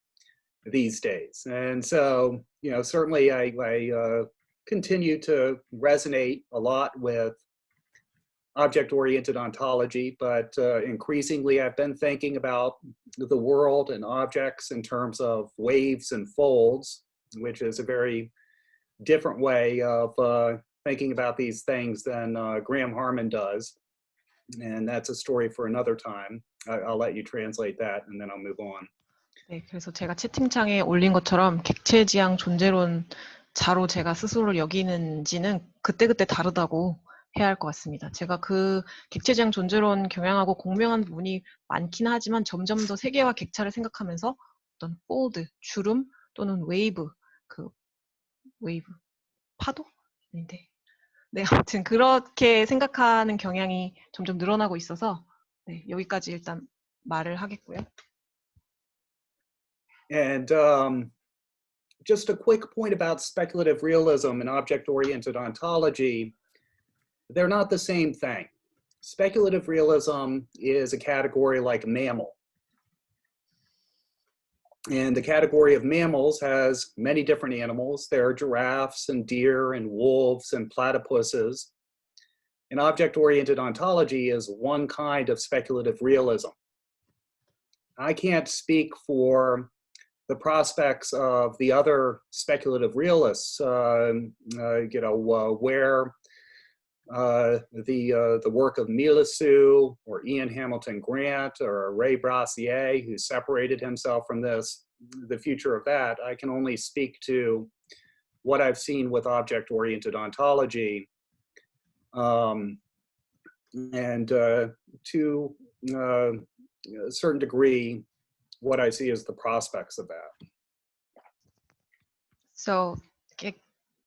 these days. And so, you know, certainly I continue to resonate a lot with object-oriented ontology, but increasingly I've been thinking about the world and objects in terms of waves and folds, which is a very different way of thinking about these things than Graham Harman does. And that's a story for another time. I'll let you translate that and then I'll move on. 네, 그래서 제가 채팅창에 올린 것처럼 객체지향 존재론자로 제가 스스로를 여기는지는 그때그때 다르다고 해야 할 것 같습니다. 제가 그 객체지향 존재론 경향하고 공명한 부분이 많긴 하지만 점점 더 세계와 객차를 생각하면서 어떤 폴드, 주름 또는 웨이브, 파도? 아닌데. 네, 아무튼 그렇게 생각하는 경향이 점점 늘어나고 있어서 네, 여기까지 일단 말을 하겠고요. And just a quick point about speculative realism and object-oriented ontology. They're not the same thing. Speculative realism is a category like mammal. And the category of mammals has many different animals. There are giraffes and deer and wolves and platypuses. And object-oriented ontology is one kind of speculative realism. I can't speak for the prospects of the other speculative realists, you know, where the work of Milasu or Ian Hamilton Grant or Ray Brassier, who separated himself from this, the future of that. I can only speak to what I've seen with object-oriented ontology, and to a certain degree, what I see as the prospects of that. So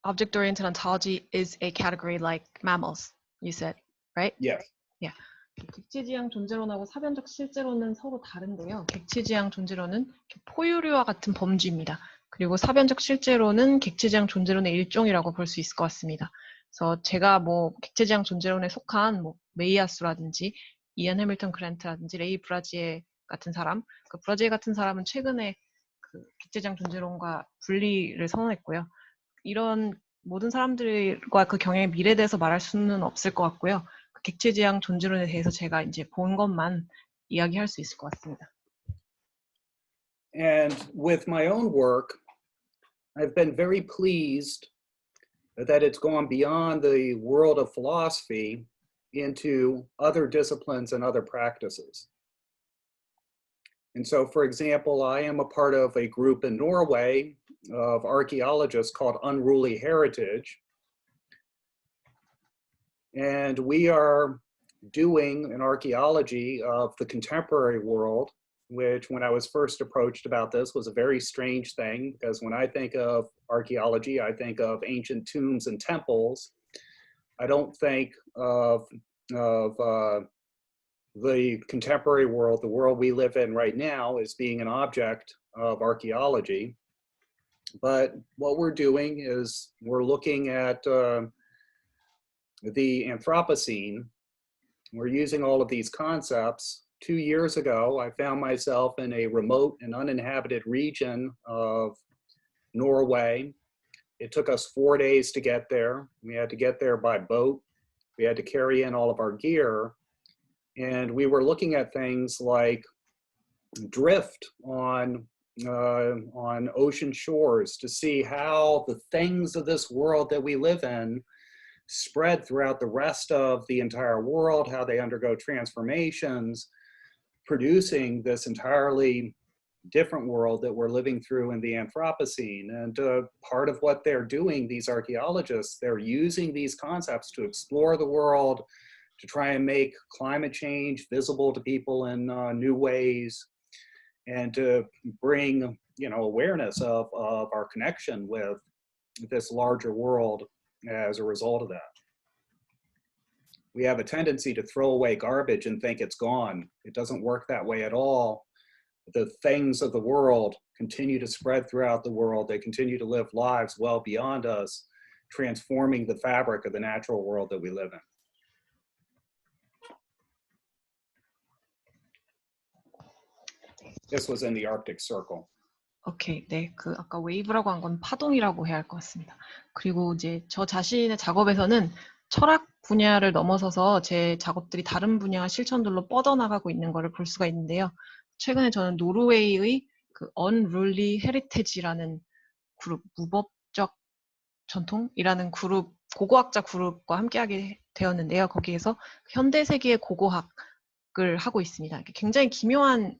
object-oriented ontology is a category like mammals, you said, right? Yes. Yeah. 객체지향 존재론하고 사변적 실제론은 서로 다른데요. 객체지향 존재론은 포유류와 같은 범주입니다. 그리고 사변적 실제론은 객체지향 존재론의 일종이라고 볼 수 있을 것 같습니다. 그래서 제가 뭐 객체지향 존재론에 속한 뭐 메이아스라든지 이안 해밀턴 그랜트라든지 레이 브라지에 같은 사람, 그 브라지에 같은 사람은 최근에 그 객체지향 존재론과 분리를 선언했고요. 이런 모든 사람들과 그 경향의 미래에 대해서 말할 수는 없을 것 같고요. 그 객체지향 존재론에 대해서 제가 이제 본 것만 이야기할 수 있을 것 같습니다. And with my own work, I've been very pleased that it's gone beyond the world of philosophy into other disciplines and other practices. And so, for example, I am a part of a group in Norway of archaeologists called Unruly Heritage. And we are doing an archaeology of the contemporary world, which when I was first approached about this was a very strange thing, because when I think of archaeology, I think of ancient tombs and temples. I don't think of the contemporary world, the world we live in right now, as being an object of archaeology. But what we're doing is we're looking at the Anthropocene. We're using all of these concepts. 2 years ago, I found myself in a remote and uninhabited region of Norway. It took us 4 days to get there. We had to get there by boat. We had to carry in all of our gear. And we were looking at things like drift on ocean shores to see how the things of this world that we live in spread throughout the rest of the entire world, how they undergo transformations, producing this entirely different world that we're living through in the Anthropocene. And part of what they're doing, these archaeologists, they're using these concepts to explore the world, to try and make climate change visible to people in new ways, and to bring, you know, awareness of our connection with this larger world as a result of that. We have a tendency to throw away garbage and think it's gone. It doesn't work that way at all. The things of the world continue to spread throughout the world. They continue to live lives well beyond us, transforming the fabric of the natural world that we live in. This was in the Arctic Circle. 오케이, 네, 그 아까 웨이브라고 한 건 파동이라고 해야 할 것 같습니다. 그리고 이제 저 자신의 작업에서는 철학 분야를 넘어서서 제 작업들이 다른 분야 실천들로 뻗어나가고 있는 것을 볼 수가 있는데요. 최근에 저는 노르웨이의 그 Unruly Heritage라는 그룹, 무법적 전통이라는 그룹, 고고학자 그룹과 함께하게 되었는데요. 거기에서 현대 세계의 고고학을 하고 있습니다. 굉장히 기묘한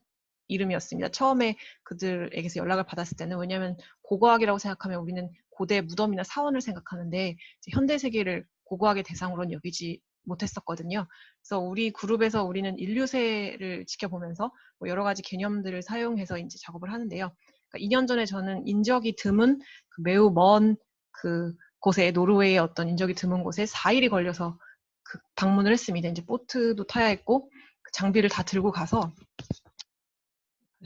이름이었습니다. 처음에 그들에게서 연락을 받았을 때는, 왜냐하면 고고학이라고 생각하면 우리는 고대 무덤이나 사원을 생각하는데 이제 현대 세계를 고고학의 대상으로는 여기지 못했었거든요. 그래서 우리 그룹에서 우리는 인류세를 지켜보면서 뭐 여러 가지 개념들을 사용해서 이제 작업을 하는데요. 그러니까 2년 전에 저는 인적이 드문 그 매우 먼 그 곳에, 노르웨이의 어떤 인적이 드문 곳에 4일이 걸려서 그 방문을 했습니다. 이제 보트도 타야 했고 그 장비를 다 들고 가서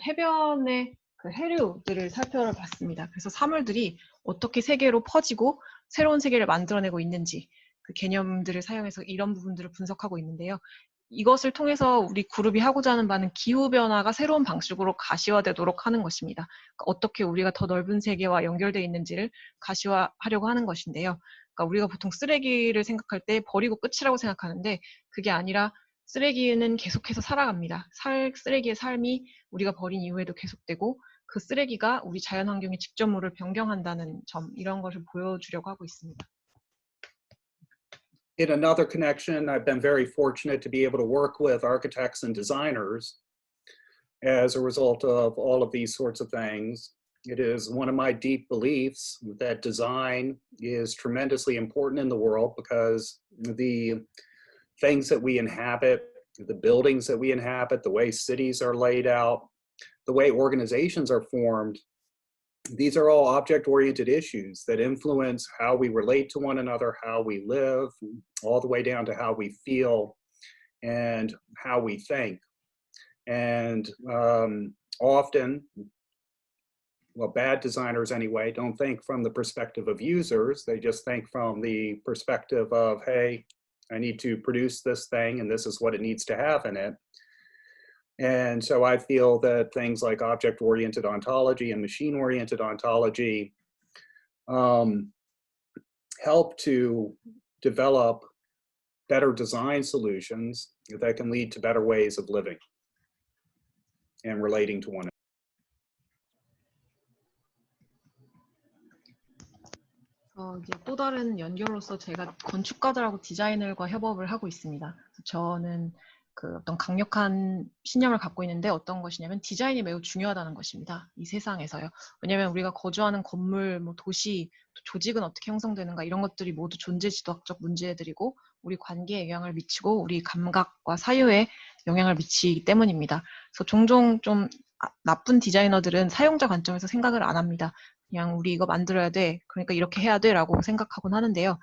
해변의 그 해류들을 살펴봤습니다. 그래서 사물들이 어떻게 세계로 퍼지고 새로운 세계를 만들어내고 있는지 그 개념들을 사용해서 이런 부분들을 분석하고 있는데요. 이것을 통해서 우리 그룹이 하고자 하는 바는 기후변화가 새로운 방식으로 가시화되도록 하는 것입니다. 그러니까 어떻게 우리가 더 넓은 세계와 연결되어 있는지를 가시화하려고 하는 것인데요. 그러니까 우리가 보통 쓰레기를 생각할 때 버리고 끝이라고 생각하는데 그게 아니라 쓰레기는 계속해서 살아갑니다. 쓰레기의 삶이 우리가 버린 이후에도 계속되고 그 쓰레기가 우리 자연환경의 직접물을 변경한다는 점, 이런 것을 보여주려고 하고 있습니다. In another connection, I've been very fortunate to be able to work with architects and designers as a result of all of these sorts of things. It is one of my deep beliefs that design is tremendously important in the world because the things that we inhabit, the buildings that we inhabit, the way cities are laid out, the way organizations are formed, these are all object-oriented issues that influence how we relate to one another, how we live, all the way down to how we feel and how we think. And often, well, bad designers anyway, don't think from the perspective of users. They just think from the perspective of, hey, I need to produce this thing and this is what it needs to have in it. And so I feel that things like object-oriented ontology and machine-oriented ontology help to develop better design solutions that can lead to better ways of living and relating to one another. 이제 또 다른 연결로서 제가 건축가들하고 디자이너과 협업을 하고 있습니다. 저는 그 어떤 강력한 신념을 갖고 있는데 어떤 것이냐면 디자인이 매우 중요하다는 것입니다. 이 세상에서요. 왜냐하면 우리가 거주하는 건물, 뭐 도시, 조직은 어떻게 형성되는가 이런 것들이 모두 존재 지도학적 문제들이고 우리 관계에 영향을 미치고 우리 감각과 사유에 영향을 미치기 때문입니다. 그래서 종종 좀 나쁜 디자이너들은 사용자 관점에서 생각을 안 합니다. 그냥 우리 이거 만들어야 돼. 그러니까 이렇게 해야 돼 라고 생각하곤 하는데요.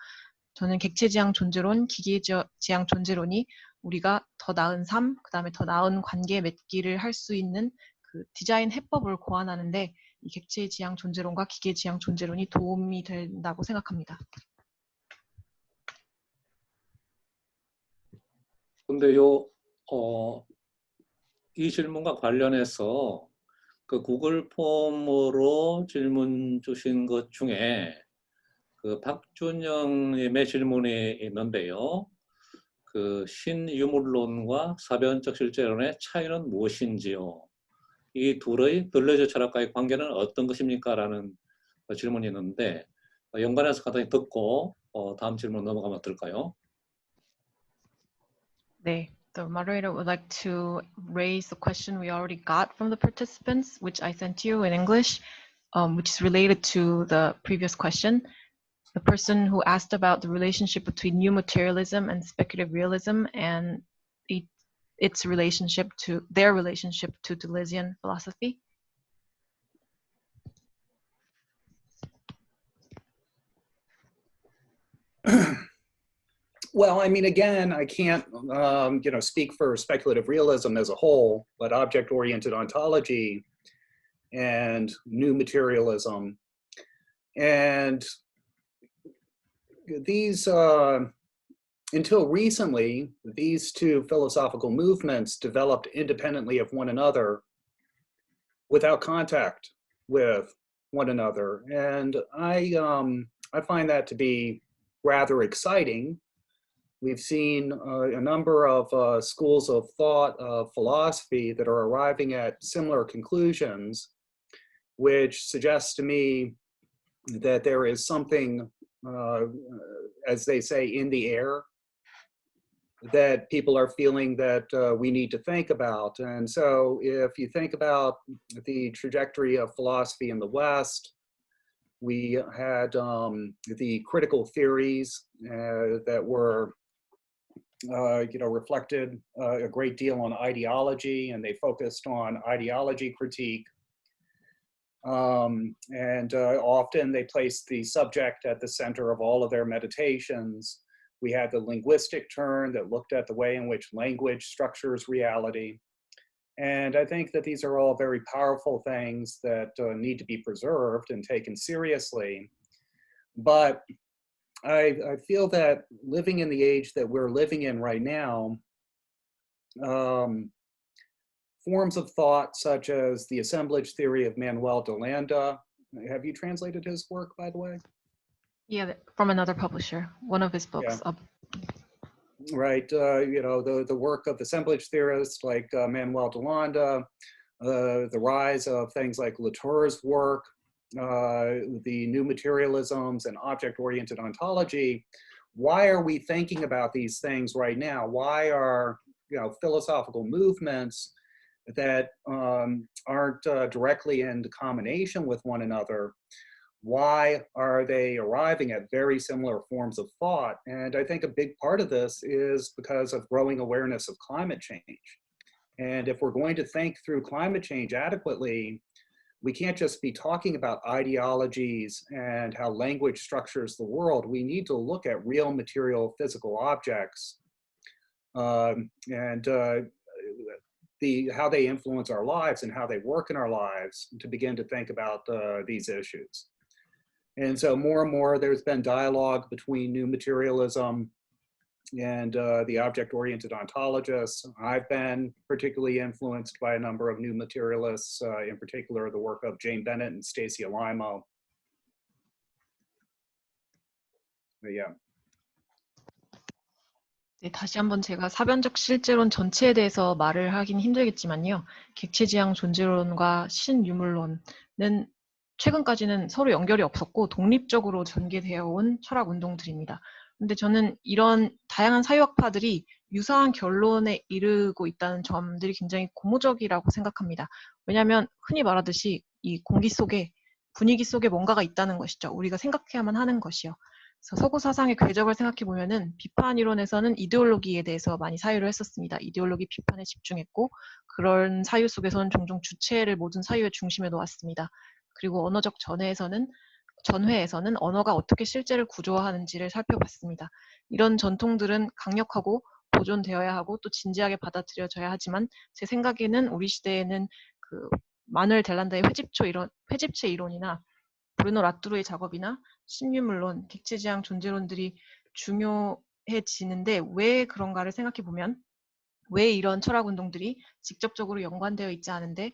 저는 객체지향 존재론, 기계지향 존재론이 우리가 더 나은 삶, 그 다음에 더 나은 관계 맺기를 할 수 있는 그 디자인 해법을 고안하는데 이 객체지향 존재론과 기계지향 존재론이 도움이 된다고 생각합니다. 근데 이 질문과 관련해서 그 구글 폼으로 질문 주신 것 중에 그 박준영님의 질문이 있는데요. 그 신유물론과 사변적 실제론의 차이는 무엇인지요? 이 둘의 들레즈 철학과의 관계는 어떤 것입니까? 라는 질문이 있는데 연관해서 간단히 듣고 다음 질문 넘어가면 어떨까요? 네. The moderator would like to raise the question we already got from the participants, which I sent you in English, which is related to the previous question. The person who asked about the relationship between new materialism and speculative realism and its relationship to their relationship to Deleuzian philosophy. Well, I mean, again, I can't, speak for speculative realism as a whole, but object-oriented ontology and new materialism. And these, until recently, these two philosophical movements developed independently of one another without contact with one another. And I find that to be rather exciting. We've seen a number of schools of thought, of philosophy that are arriving at similar conclusions, which suggests to me that there is something, as they say, in the air that people are feeling that we need to think about. And so if you think about the trajectory of philosophy in the West, we had the critical theories that were reflected a great deal on ideology, and they focused on ideology critique. Often they placed the subject at the center of all of their meditations. We had the linguistic turn that looked at the way in which language structures reality. And I think that these are all very powerful things that need to be preserved and taken seriously. But I feel that living in the age that we're living in right now, forms of thought such as the assemblage theory of Manuel de Landa. Have you translated his work, by the way? Yeah, from another publisher, one of his books. Yeah. Right, the work of assemblage theorists like Manuel de Landa, the rise of things like Latour's work, the new materialisms and object-oriented ontology. Why are we thinking about these things right now? Why are philosophical movements that aren't directly in combination with one another, why are they arriving at very similar forms of thought? And I think a big part of this is because of growing awareness of climate change. And if we're going to think through climate change adequately, we can't just be talking about ideologies and how language structures the world. We need to look at real material physical objects and how they influence our lives and how they work in our lives to begin to think about these issues. And so more and more there's been dialogue between new materialism and the object-oriented ontologists. I've been particularly influenced by a number of new materialists, in particular the work of Jane Bennett and Stacy Alaimo. But yeah. 네, 다시 한번 제가 사변적 실제론 전체에 대해서 말을 하긴 힘들겠지만요. 객체지향 존재론과 신유물론은 최근까지는 서로 연결이 없었고 독립적으로 전개되어 온 철학 운동들입니다. 근데 저는 이런 다양한 사유학파들이 유사한 결론에 이르고 있다는 점들이 굉장히 고무적이라고 생각합니다. 왜냐하면 흔히 말하듯이 이 공기 속에, 분위기 속에 뭔가가 있다는 것이죠. 우리가 생각해야만 하는 것이요. 그래서 서구 사상의 궤적을 생각해 보면은 비판 이론에서는 이데올로기에 대해서 많이 사유를 했었습니다. 이데올로기 비판에 집중했고 그런 사유 속에서는 종종 주체를 모든 사유의 중심에 놓았습니다. 그리고 언어적 전회에서는 언어가 어떻게 실제를 구조화하는지를 살펴봤습니다. 이런 전통들은 강력하고 보존되어야 하고 또 진지하게 받아들여져야 하지만 제 생각에는 우리 시대에는 그 마누엘 델란다의 회집체 이론이나 브루노 라뚜르의 작업이나 신유물론, 객체지향 존재론들이 중요해지는데 왜 그런가를 생각해 보면 왜 이런 철학 운동들이 직접적으로 연관되어 있지 않은데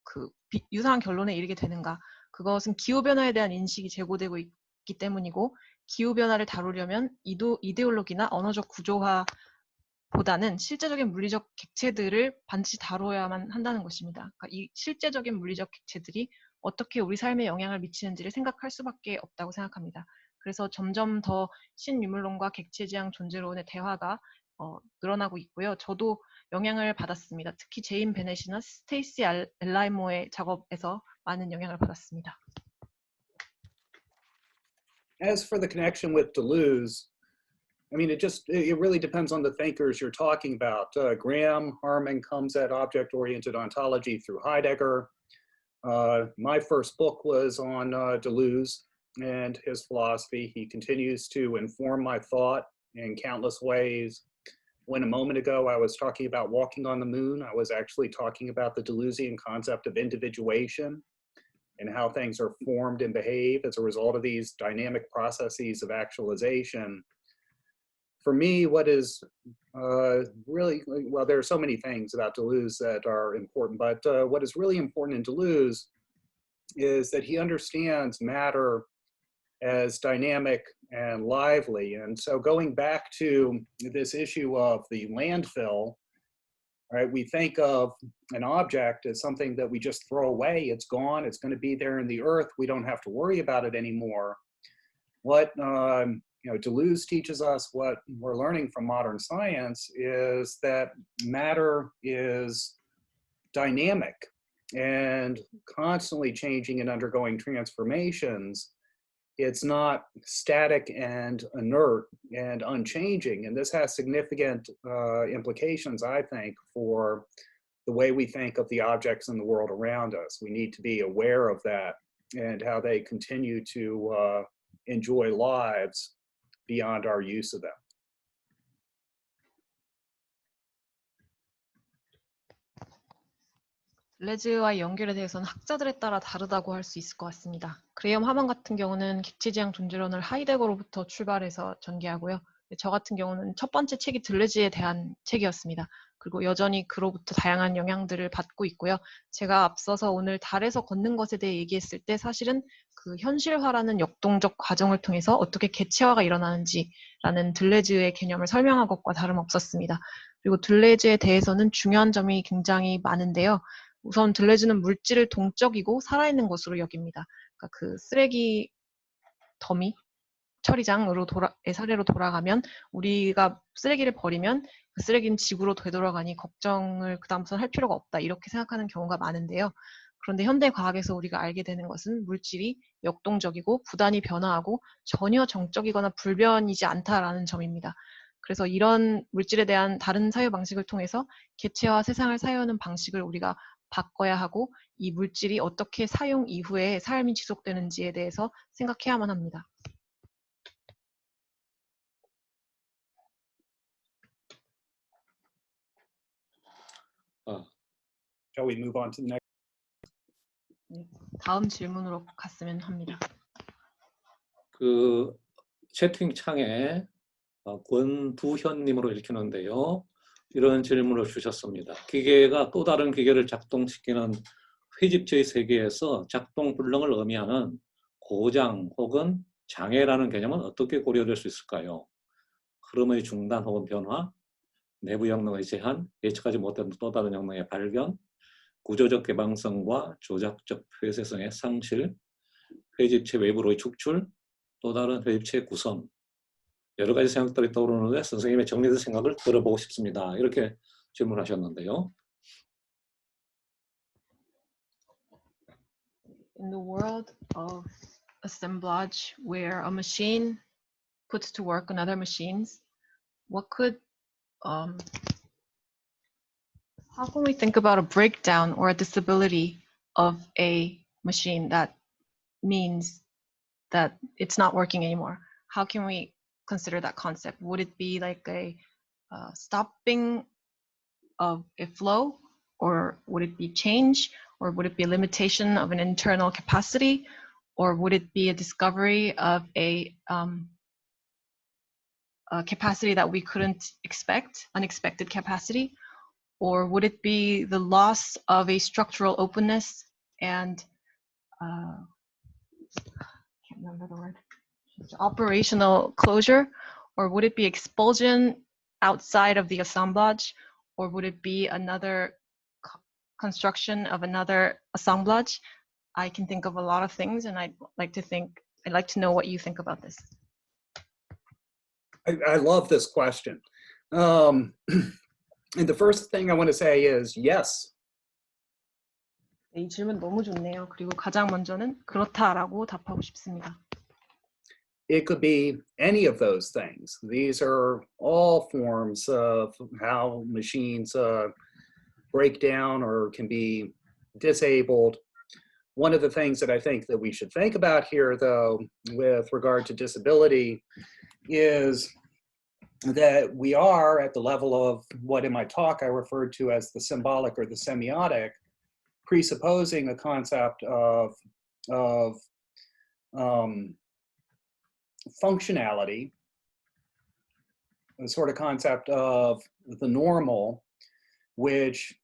그 유사한 결론에 이르게 되는가? 그것은 기후변화에 대한 인식이 제고되고 있기 때문이고 기후변화를 다루려면 이데올로기나 언어적 구조화보다는 실제적인 물리적 객체들을 반드시 다뤄야만 한다는 것입니다. 그러니까 이 실제적인 물리적 객체들이 어떻게 우리 삶에 영향을 미치는지를 생각할 수밖에 없다고 생각합니다. 그래서 점점 더 신유물론과 객체지향 존재론의 대화가 늘어나고 있고요. 저도 영향을 받았습니다. 특히 제인 베넷이나 스테이시 엘라이모의 작업에서 많은 영향을 받았습니다. As for the connection with Deleuze, I mean, it really depends on the thinkers you're talking about. Graham Harman comes at object-oriented ontology through Heidegger. My first book was on Deleuze and his philosophy. He continues to inform my thought in countless ways. When a moment ago I was talking about walking on the moon, I was actually talking about the Deleuzian concept of individuation and how things are formed and behave as a result of these dynamic processes of actualization. For me, what is really, well, there are so many things about Deleuze that are important, but what is really important in Deleuze is that he understands matter as dynamic and lively. And so going back to this issue of the landfill, right, we think of an object as something that we just throw away. It's gone, it's going to be there in the earth. We don't have to worry about it anymore. What Deleuze teaches us, what we're learning from modern science, is that matter is dynamic and constantly changing and undergoing transformations. It's not static and inert and unchanging. And this has significant implications, I think, for the way we think of the objects in the world around us. We need to be aware of that and how they continue to enjoy lives beyond our use of them. 델레즈와의 연결에 대해서는 학자들에 따라 다르다고 할 수 있을 것 같습니다. 그레이엄 하먼 같은 경우는 객체지향 존재론을 하이데거로부터 출발해서 전개하고요. 저 같은 경우는 첫 번째 책이 델레즈에 대한 책이었습니다. 그리고 여전히 그로부터 다양한 영향들을 받고 있고요. 제가 앞서서 오늘 달에서 걷는 것에 대해 얘기했을 때 사실은 그 현실화라는 역동적 과정을 통해서 어떻게 개체화가 일어나는지라는 델레즈의 개념을 설명한 것과 다름없었습니다. 그리고 델레즈에 대해서는 중요한 점이 굉장히 많은데요. 우선 델레즈는 물질을 동적이고 살아있는 것으로 여깁니다. 그러니까 그 쓰레기 더미, 처리장의 사례로 돌아가면 우리가 쓰레기를 버리면 그 쓰레기는 지구로 되돌아가니 걱정을 그다음부터는 할 필요가 없다. 이렇게 생각하는 경우가 많은데요. 그런데 현대 과학에서 우리가 알게 되는 것은 물질이 역동적이고 부단히 변화하고 전혀 정적이거나 불변이지 않다라는 점입니다. 그래서 이런 물질에 대한 다른 사유 방식을 통해서 개체와 세상을 사유하는 방식을 우리가 바꿔야 하고 이 물질이 어떻게 사용 이후에 삶이 지속되는지에 대해서 생각해야만 합니다. Shall we move on to the next? 다음 질문으로 갔으면 합니다. 그 채팅창에 권두현님으로 읽히는데요. 이런 질문을 주셨습니다. 기계가 또 다른 기계를 작동시키는 회집체의 세계에서 작동 불능을 의미하는 고장 혹은 장애라는 개념은 어떻게 고려될 수 있을까요? 흐름의 중단 혹은 변화, 내부 영역의 제한, 예측하지 못한 또 다른 영역의 발견, 구조적 개방성과 조작적 폐쇄성의 상실, 회집체 외부로의 축출, 또 다른 회집체의 구성, 여러 가지 생각들이 떠오르는데 선생님의 정리된 생각을 들어보고 싶습니다. 이렇게 질문하셨는데요. In the world of assemblage, where a machine puts to work another machines, what could, how can we think about a breakdown or a disability of a machine that means that it's not working anymore? How can we consider that concept? Would it be like a stopping of a flow, or would it be change, or would it be a limitation of an internal capacity, or would it be a discovery of a capacity that we couldn't expect, unexpected capacity, or would it be the loss of a structural openness and can't remember the word, operational closure, or would it be expulsion outside of the assemblage, or would it be another construction of another assemblage? I can think of a lot of things, and I'd like to think I'd like to know what you think about this. I love this question. And the first thing I want to say is yes. 네, 이 질문 너무 좋네요. 그리고 가장 먼저는 그렇다라고 답하고 싶습니다. It could be any of those things. These are all forms of how machines break down or can be disabled. One of the things that I think that we should think about here, though, with regard to disability, is that we are at the level of what in my talk I referred to as the symbolic or the semiotic, presupposing a concept of functionality, a sort of concept of the normal, which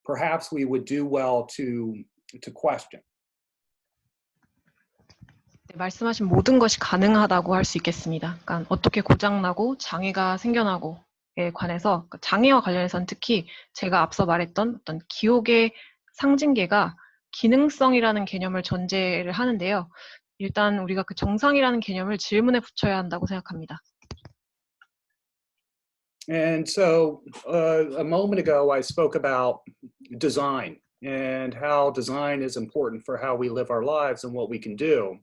perhaps we would do well to question. 네, 말씀하신 모든 것이 가능하다고 할 수 있겠습니다. 그러니까 어떻게 고장나고 장애가 생겨나고에 관해서 장애와 관련해서는 특히 제가 앞서 말했던 어떤 기억의 상징계가 기능성이라는 개념을 전제를 하는데요. 일단 우리가 그 정상이라는 개념을 질문에 붙여야 한다고 생각합니다. And so a moment ago, I spoke about design and how design is important for how we live our lives and what we can do.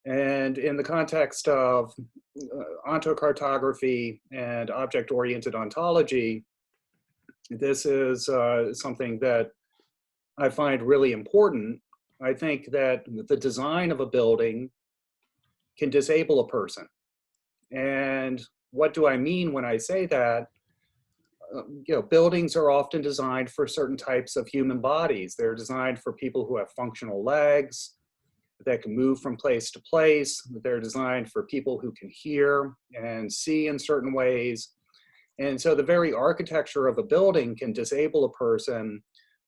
And in the context of ontocartography and object-oriented ontology, this is something that I find really important. I think that the design of a building can disable a person. And what do I mean when I say that? Buildings are often designed for certain types of human bodies. They're designed for people who have functional legs that can move from place to place. They're designed for people who can hear and see in certain ways. And so the very architecture of a building can disable a person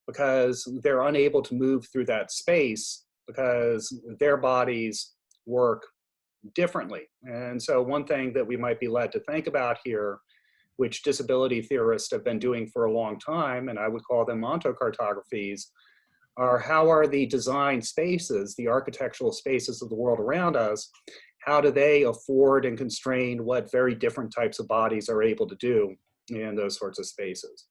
because they're unable to move through that space because their bodies work differently. And so one thing that we might be led to think about here, which disability theorists have been doing for a long time, and I would call them ontocartographies, are how are the design spaces, the architectural spaces of the world around us, how do they afford and constrain what very different types of bodies are able to do in those sorts of spaces?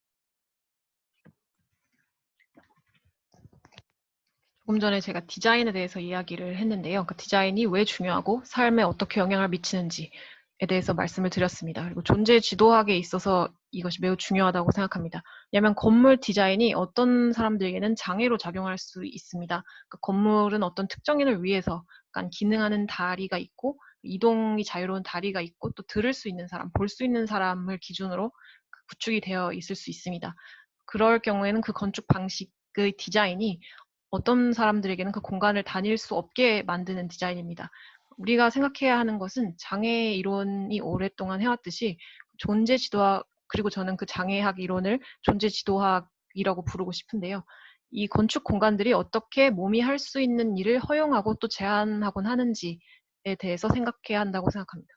조금 전에 제가 디자인에 대해서 이야기를 했는데요. 그 디자인이 왜 중요하고 삶에 어떻게 영향을 미치는지에 대해서 말씀을 드렸습니다. 그리고 존재 지도학에 있어서 이것이 매우 중요하다고 생각합니다. 왜냐하면 건물 디자인이 어떤 사람들에게는 장애로 작용할 수 있습니다. 그러니까 건물은 어떤 특정인을 위해서 약간 기능하는 다리가 있고 이동이 자유로운 다리가 있고 또 들을 수 있는 사람, 볼 수 있는 사람을 기준으로 구축이 되어 있을 수 있습니다. 그럴 경우에는 그 건축 방식의 디자인이 어떤 사람들에게는 그 공간을 다닐 수 없게 만드는 디자인입니다. 우리가 생각해야 하는 것은 장애 이론이 오랫동안 해왔듯이 존재 지도학, 그리고 저는 그 장애학 이론을 존재 지도학이라고 부르고 싶은데요. 이 건축 공간들이 어떻게 몸이 할 수 있는 일을 허용하고 또 제한하곤 하는지에 대해서 생각해야 한다고 생각합니다.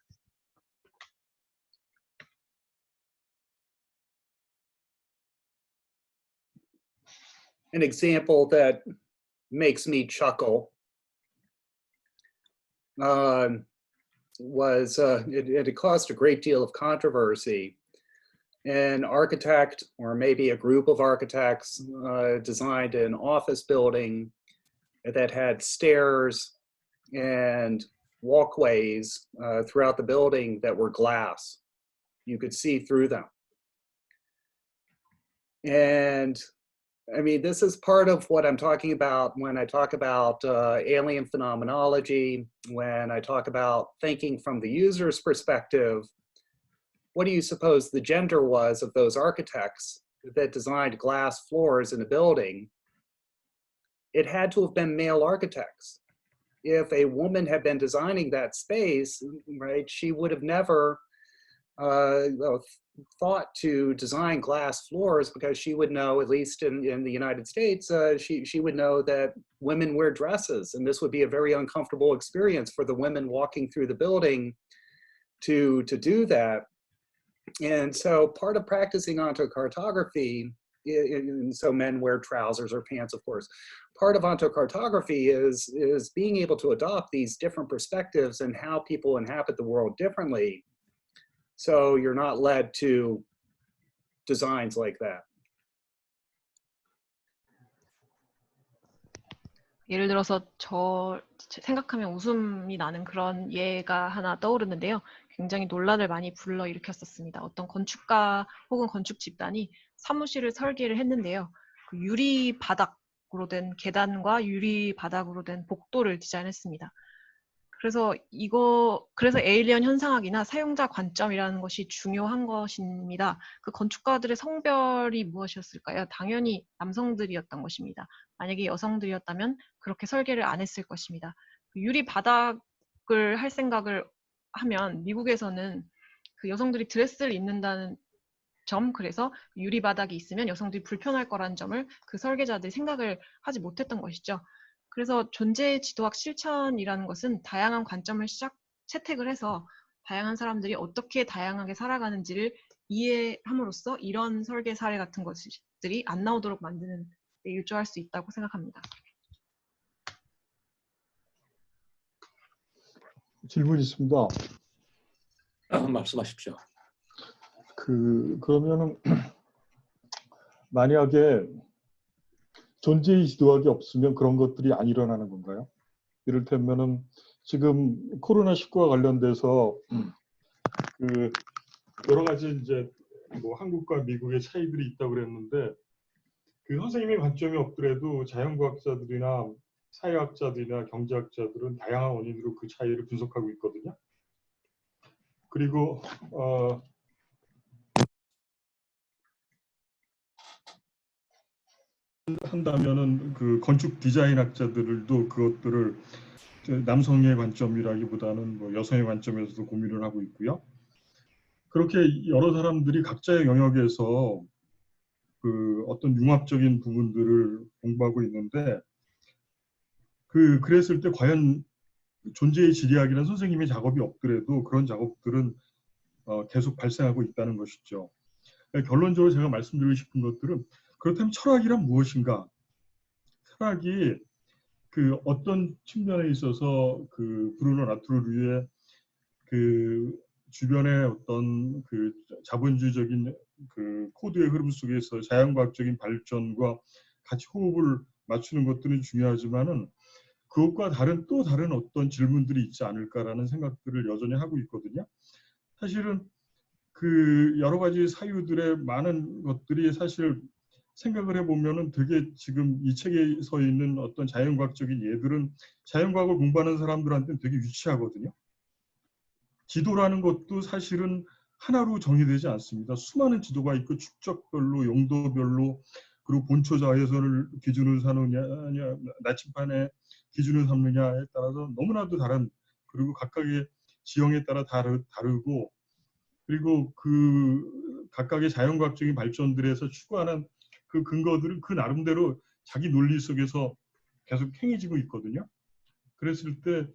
An example that makes me chuckle was it caused a great deal of controversy. An architect, or maybe a group of architects, designed an office building that had stairs and walkways throughout the building that were glass. You could see through them. And I mean, this is part of what I'm talking about when I talk about alien phenomenology, when I talk about thinking from the user's perspective. What do you suppose the gender was of those architects that designed glass floors in a building? It had to have been male architects. If a woman had been designing that space, right, she would have never thought to design glass floors because she would know, at least in the United States, she would know that women wear dresses, and this would be a very uncomfortable experience for the women walking through the building to do that. And so part of practicing ontocartography, and so men wear trousers or pants, of course. part of ontocartography is being able to adopt these different perspectives and how people inhabit the world differently. So you're not led to designs like that. 예를 들어서 저 생각하면 웃음이 나는 그런 예가 하나 떠오르는데요. 굉장히 논란을 많이 불러일으켰었습니다. 어떤 건축가 혹은 건축 집단이 사무실을 설계를 했는데요. 그 유리 바닥으로 된 계단과 유리 바닥으로 된 복도를 디자인했습니다. 그래서 에일리언 현상학이나 사용자 관점이라는 것이 중요한 것입니다. 그 건축가들의 성별이 무엇이었을까요? 당연히 남성들이었던 것입니다. 만약에 여성들이었다면 그렇게 설계를 안 했을 것입니다. 유리 바닥을 할 생각을 하면 미국에서는 그 여성들이 드레스를 입는다는 점, 그래서 유리 바닥이 있으면 여성들이 불편할 거라는 점을 그 설계자들이 생각을 하지 못했던 것이죠. 그래서 존재 지도학 실천이라는 것은 다양한 관점을 채택을 해서 다양한 사람들이 어떻게 다양하게 살아가는지를 이해함으로써 이런 설계 사례 같은 것들이 안 나오도록 만드는 데 일조할 수 있다고 생각합니다. 질문 있습니다. 말씀하십시오. 그러면은 만약에 존재의 지도학이 없으면 그런 것들이 안 일어나는 건가요? 이를테면은 지금 코로나19와 관련돼서 그 여러 가지 이제 뭐 한국과 미국의 차이들이 있다고 그랬는데 그 선생님의 관점이 없더라도 자연과학자들이나 사회학자들이나 경제학자들은 다양한 원인으로 그 차이를 분석하고 있거든요. 그리고 한다면은 그 건축 디자인 학자들도 그것들을 남성의 관점이라기보다는 뭐 여성의 관점에서도 고민을 하고 있고요. 그렇게 여러 사람들이 각자의 영역에서 그 어떤 융합적인 부분들을 공부하고 있는데 그랬을 때 과연 존재의 지리학이라는 선생님의 작업이 없더라도 그런 작업들은 계속 발생하고 있다는 것이죠. 결론적으로 제가 말씀드리고 싶은 것들은 그렇다면 철학이란 무엇인가? 철학이 그 어떤 측면에 있어서 그 브루노 라투르의 그 주변의 어떤 그 자본주의적인 그 코드의 흐름 속에서 자연과학적인 발전과 같이 호흡을 맞추는 것들은 중요하지만은 그것과 또 다른 어떤 질문들이 있지 않을까라는 생각들을 여전히 하고 있거든요. 사실은 그 여러 가지 사유들의 많은 것들이 사실 생각을 해보면은 되게 지금 이 책에 서 있는 어떤 자연과학적인 예들은 자연과학을 공부하는 사람들한테는 되게 유치하거든요. 지도라는 것도 사실은 하나로 정의되지 않습니다. 수많은 지도가 있고 축적별로 용도별로 그리고 본초 자외선을 기준으로 삼느냐 나침반의 기준으로 삼느냐에 따라서 너무나도 다른 그리고 각각의 지형에 따라 다르고 그리고 그 각각의 자연과학적인 발전들에서 추구하는 그 근거들은 그 나름대로 자기 논리 속에서 계속 행해지고 있거든요. 그랬을 때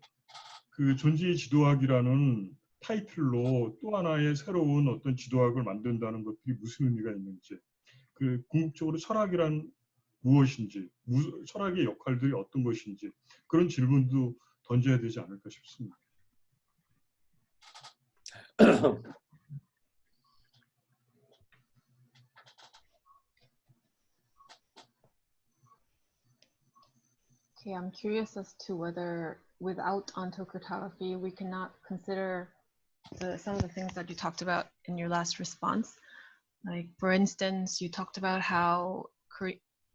그 존재의 지도학이라는 타이틀로 또 하나의 새로운 어떤 지도학을 만든다는 것들이 무슨 의미가 있는지 그 궁극적으로 철학이란 무엇인지 철학의 역할들이 어떤 것인지 그런 질문도 던져야 되지 않을까 싶습니다. Okay, I'm curious as to whether without ontocartography we cannot consider some of the things that you talked about in your last response. Like, for instance, you talked about how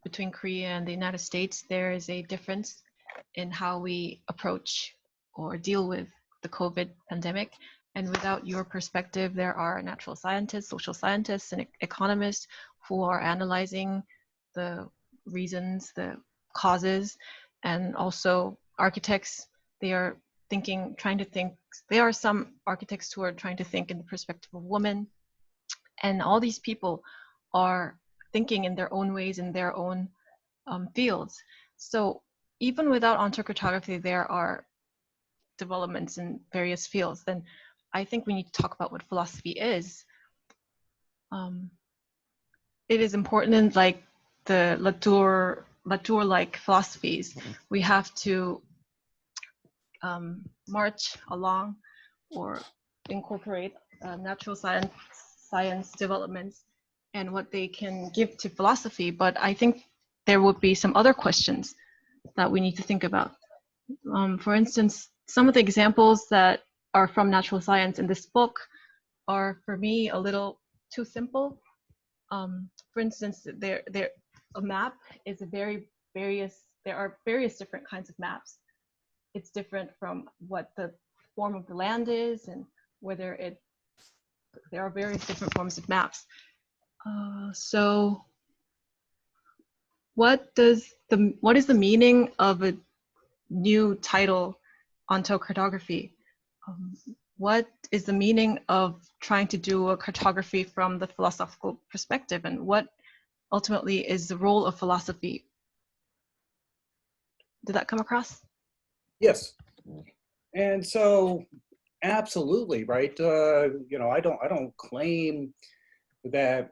between Korea and the United States, there is a difference in how we approach or deal with the COVID pandemic. And without your perspective, there are natural scientists, social scientists, and economists who are analyzing the reasons, the causes, and also architects. They are trying to think. There are some architects who are trying to think in the perspective of women. And all these people are thinking in their own ways, in their own fields. So even without ontocartography, there are developments in various fields. Then I think we need to talk about what philosophy is. It is important, like the Latour mature-like philosophies, we have to march along or incorporate natural science developments and what they can give to philosophy. But I think there would be some other questions that we need to think about. For instance, some of the examples that are from natural science in this book are, for me, a little too simple. For instance, a map is there are various different kinds of maps. It's different from what the form of the land is and whether there are various different forms of maps. So what is the meaning of a new title, ontocartography? What is the meaning of trying to do a cartography from the philosophical perspective, and what ultimately is the role of philosophy? Did that come across? Yes. And so absolutely, right? I don't claim that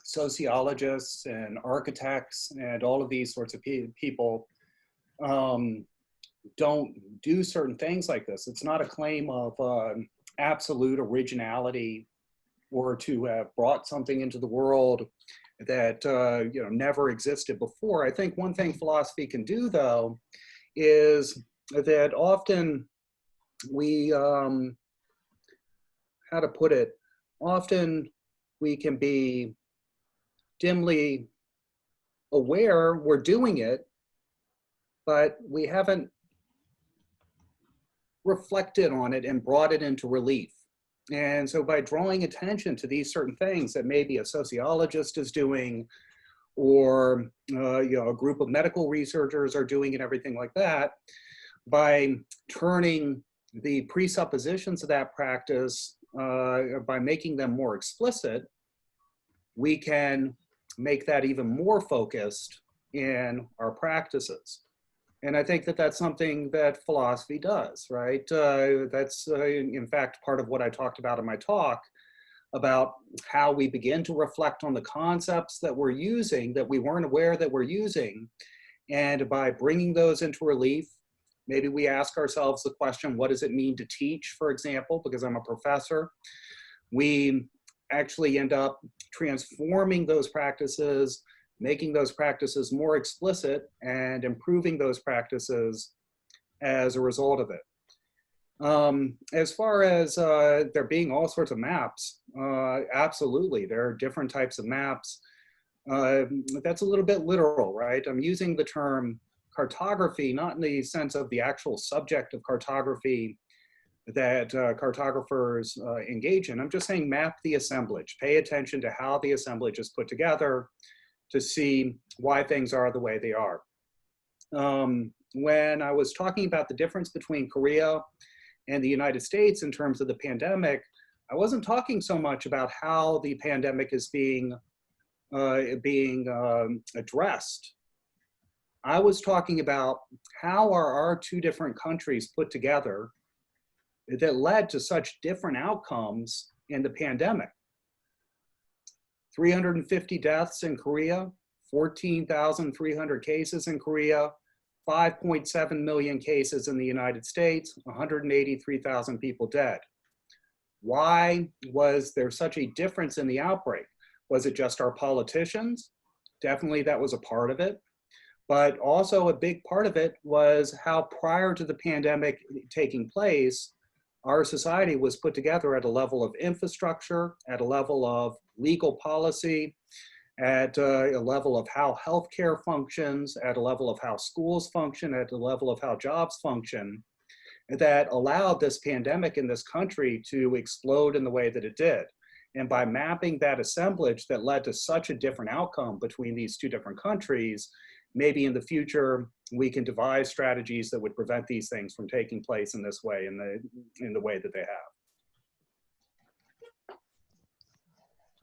sociologists and architects and all of these sorts of people don't do certain things like this. It's not a claim of absolute originality or to have brought something into the world that never existed before. I think one thing philosophy can do, though, is that often we, how to put it, often we can be dimly aware we're doing it, but we haven't reflected on it and brought it into relief. And so by drawing attention to these certain things that maybe a sociologist is doing, or a group of medical researchers are doing and everything like that, by turning the presuppositions of that practice, by making them more explicit, we can make that even more focused in our practices. And I think that that's something that philosophy does, right? That's, in fact, part of what I talked about in my talk, about how we begin to reflect on the concepts that we're using, that we weren't aware that we're using. And by bringing those into relief, maybe we ask ourselves the question, what does it mean to teach, for example, because I'm a professor? We actually end up transforming those practices, making those practices more explicit, and improving those practices as a result of it. As far as there being all sorts of maps, absolutely, there are different types of maps. That's a little bit literal, right? I'm using the term cartography, not in the sense of the actual subject of cartography that cartographers engage in. I'm just saying map the assemblage. Pay attention to how the assemblage is put together to see why things are the way they are. When I was talking about the difference between Korea and the United States in terms of the pandemic, I wasn't talking so much about how the pandemic is being addressed. I was talking about how are our two different countries put together that led to such different outcomes in the pandemic. 350 deaths in Korea, 14,300 cases in Korea, 5.7 million cases in the United States, 183,000 people dead. Why was there such a difference in the outbreak? Was it just our politicians? Definitely that was a part of it. But also a big part of it was how prior to the pandemic taking place, our society was put together at a level of infrastructure, at a level of legal policy, at a level of how healthcare functions, at a level of how schools function, at a level of how jobs function, that allowed this pandemic in this country to explode in the way that it did. And by mapping that assemblage that led to such a different outcome between these two different countries, maybe in the future, we can devise strategies that would prevent these things from taking place in this way, in the way that they have.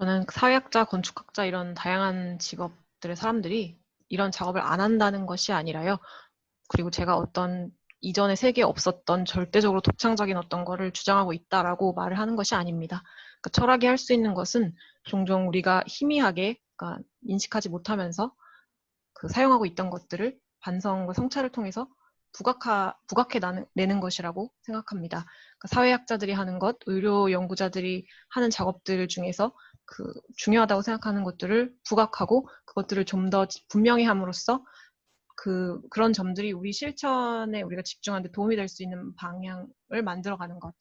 저는 사회학자, 건축학자 이런 다양한 직업들의 사람들이 이런 작업을 안 한다는 것이 아니라요. 그리고 제가 어떤 이전의 세계에 없었던 절대적으로 독창적인 어떤 거를 주장하고 있다라고 말을 하는 것이 아닙니다. 그러니까 철학이 할 수 있는 것은 종종 우리가 희미하게, 그러니까 인식하지 못하면서 그 사용하고 있던 것들을 반성과 성찰을 통해서 내는 것이라고 생각합니다. 그러니까 사회학자들이 하는 것, 의료 연구자들이 하는 작업들 중에서 그 중요하다고 생각하는 것들을 부각하고 그것들을 좀 더 분명히 함으로써 그런 점들이 우리 실천에 우리가 집중하는 데 도움이 될 수 있는 방향을 만들어가는 것.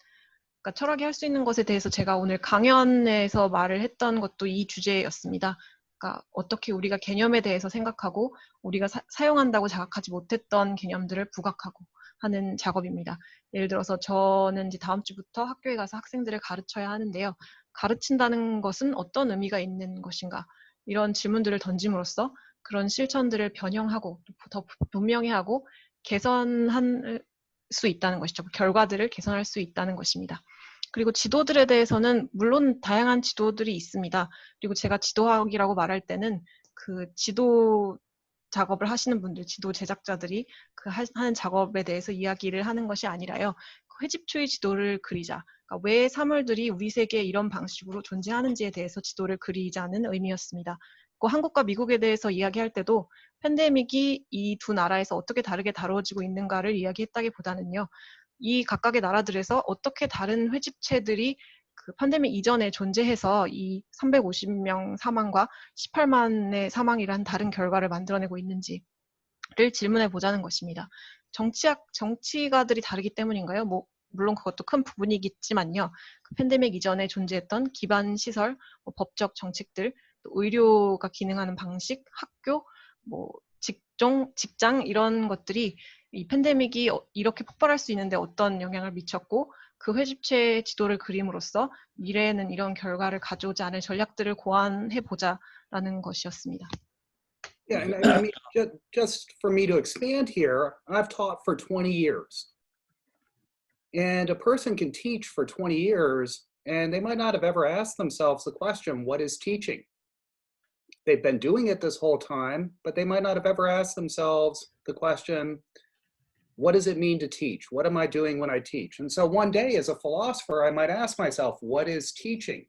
그러니까 철학이 할 수 있는 것에 대해서 제가 오늘 강연에서 말을 했던 것도 이 주제였습니다. 그러니까 어떻게 우리가 개념에 대해서 생각하고 우리가 사용한다고 자각하지 못했던 개념들을 부각하고 하는 작업입니다. 예를 들어서 저는 이제 다음 주부터 학교에 가서 학생들을 가르쳐야 하는데요. 가르친다는 것은 어떤 의미가 있는 것인가? 이런 질문들을 던짐으로써 그런 실천들을 변형하고 더 분명히 하고 개선할 수 있다는 것이죠. 결과들을 개선할 수 있다는 것입니다. 그리고 지도들에 대해서는 물론 다양한 지도들이 있습니다. 그리고 제가 지도학이라고 말할 때는 그 지도 작업을 하시는 분들, 지도 제작자들이 그 하는 작업에 대해서 이야기를 하는 것이 아니라요. 그 회집초의 지도를 그리자. 그러니까 왜 사물들이 우리 세계에 이런 방식으로 존재하는지에 대해서 지도를 그리자는 의미였습니다. 그 한국과 미국에 대해서 이야기할 때도 팬데믹이 이 두 나라에서 어떻게 다르게 다루어지고 있는가를 이야기했다기보다는요. 이 각각의 나라들에서 어떻게 다른 회집체들이 그 팬데믹 이전에 존재해서 이 350명 사망과 18만의 사망이란 다른 결과를 만들어내고 있는지를 질문해 보자는 것입니다. 정치가들이 다르기 때문인가요? 물론 그것도 큰 부분이겠지만요. 그 팬데믹 이전에 존재했던 기반 시설, 법적 정책들, 또 의료가 기능하는 방식, 학교, 직장 이런 것들이 이 팬데믹이 이렇게 폭발할 수 있는데 어떤 영향을 미쳤고 그 회집체 지도를 그림으로써 미래에는 이런 결과를 가져오지 않을 전략들을 고안해 보자라는 것이었습니다. Yeah, and I mean, just for me to expand here, I've taught for 20 years. And a person can teach for 20 years, and they might not have ever asked themselves the question, what is teaching? They've been doing it this whole time, but they might not have ever asked themselves the question, what does it mean to teach? What am I doing when I teach? And so one day as a philosopher, I might ask myself, what is teaching?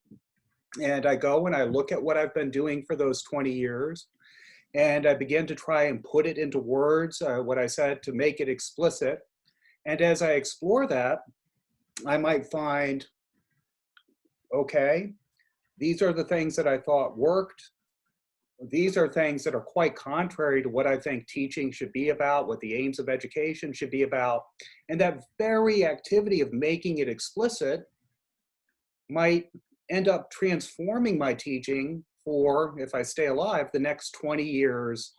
And I go and I look at what I've been doing for those 20 years, and I begin to try and put it into words, what I said, to make it explicit. And as I explore that, I might find, okay, these are the things that I thought worked. These are things that are quite contrary to what I think teaching should be about, what the aims of education should be about. And that very activity of making it explicit might end up transforming my teaching for, if I stay alive, the next 20 years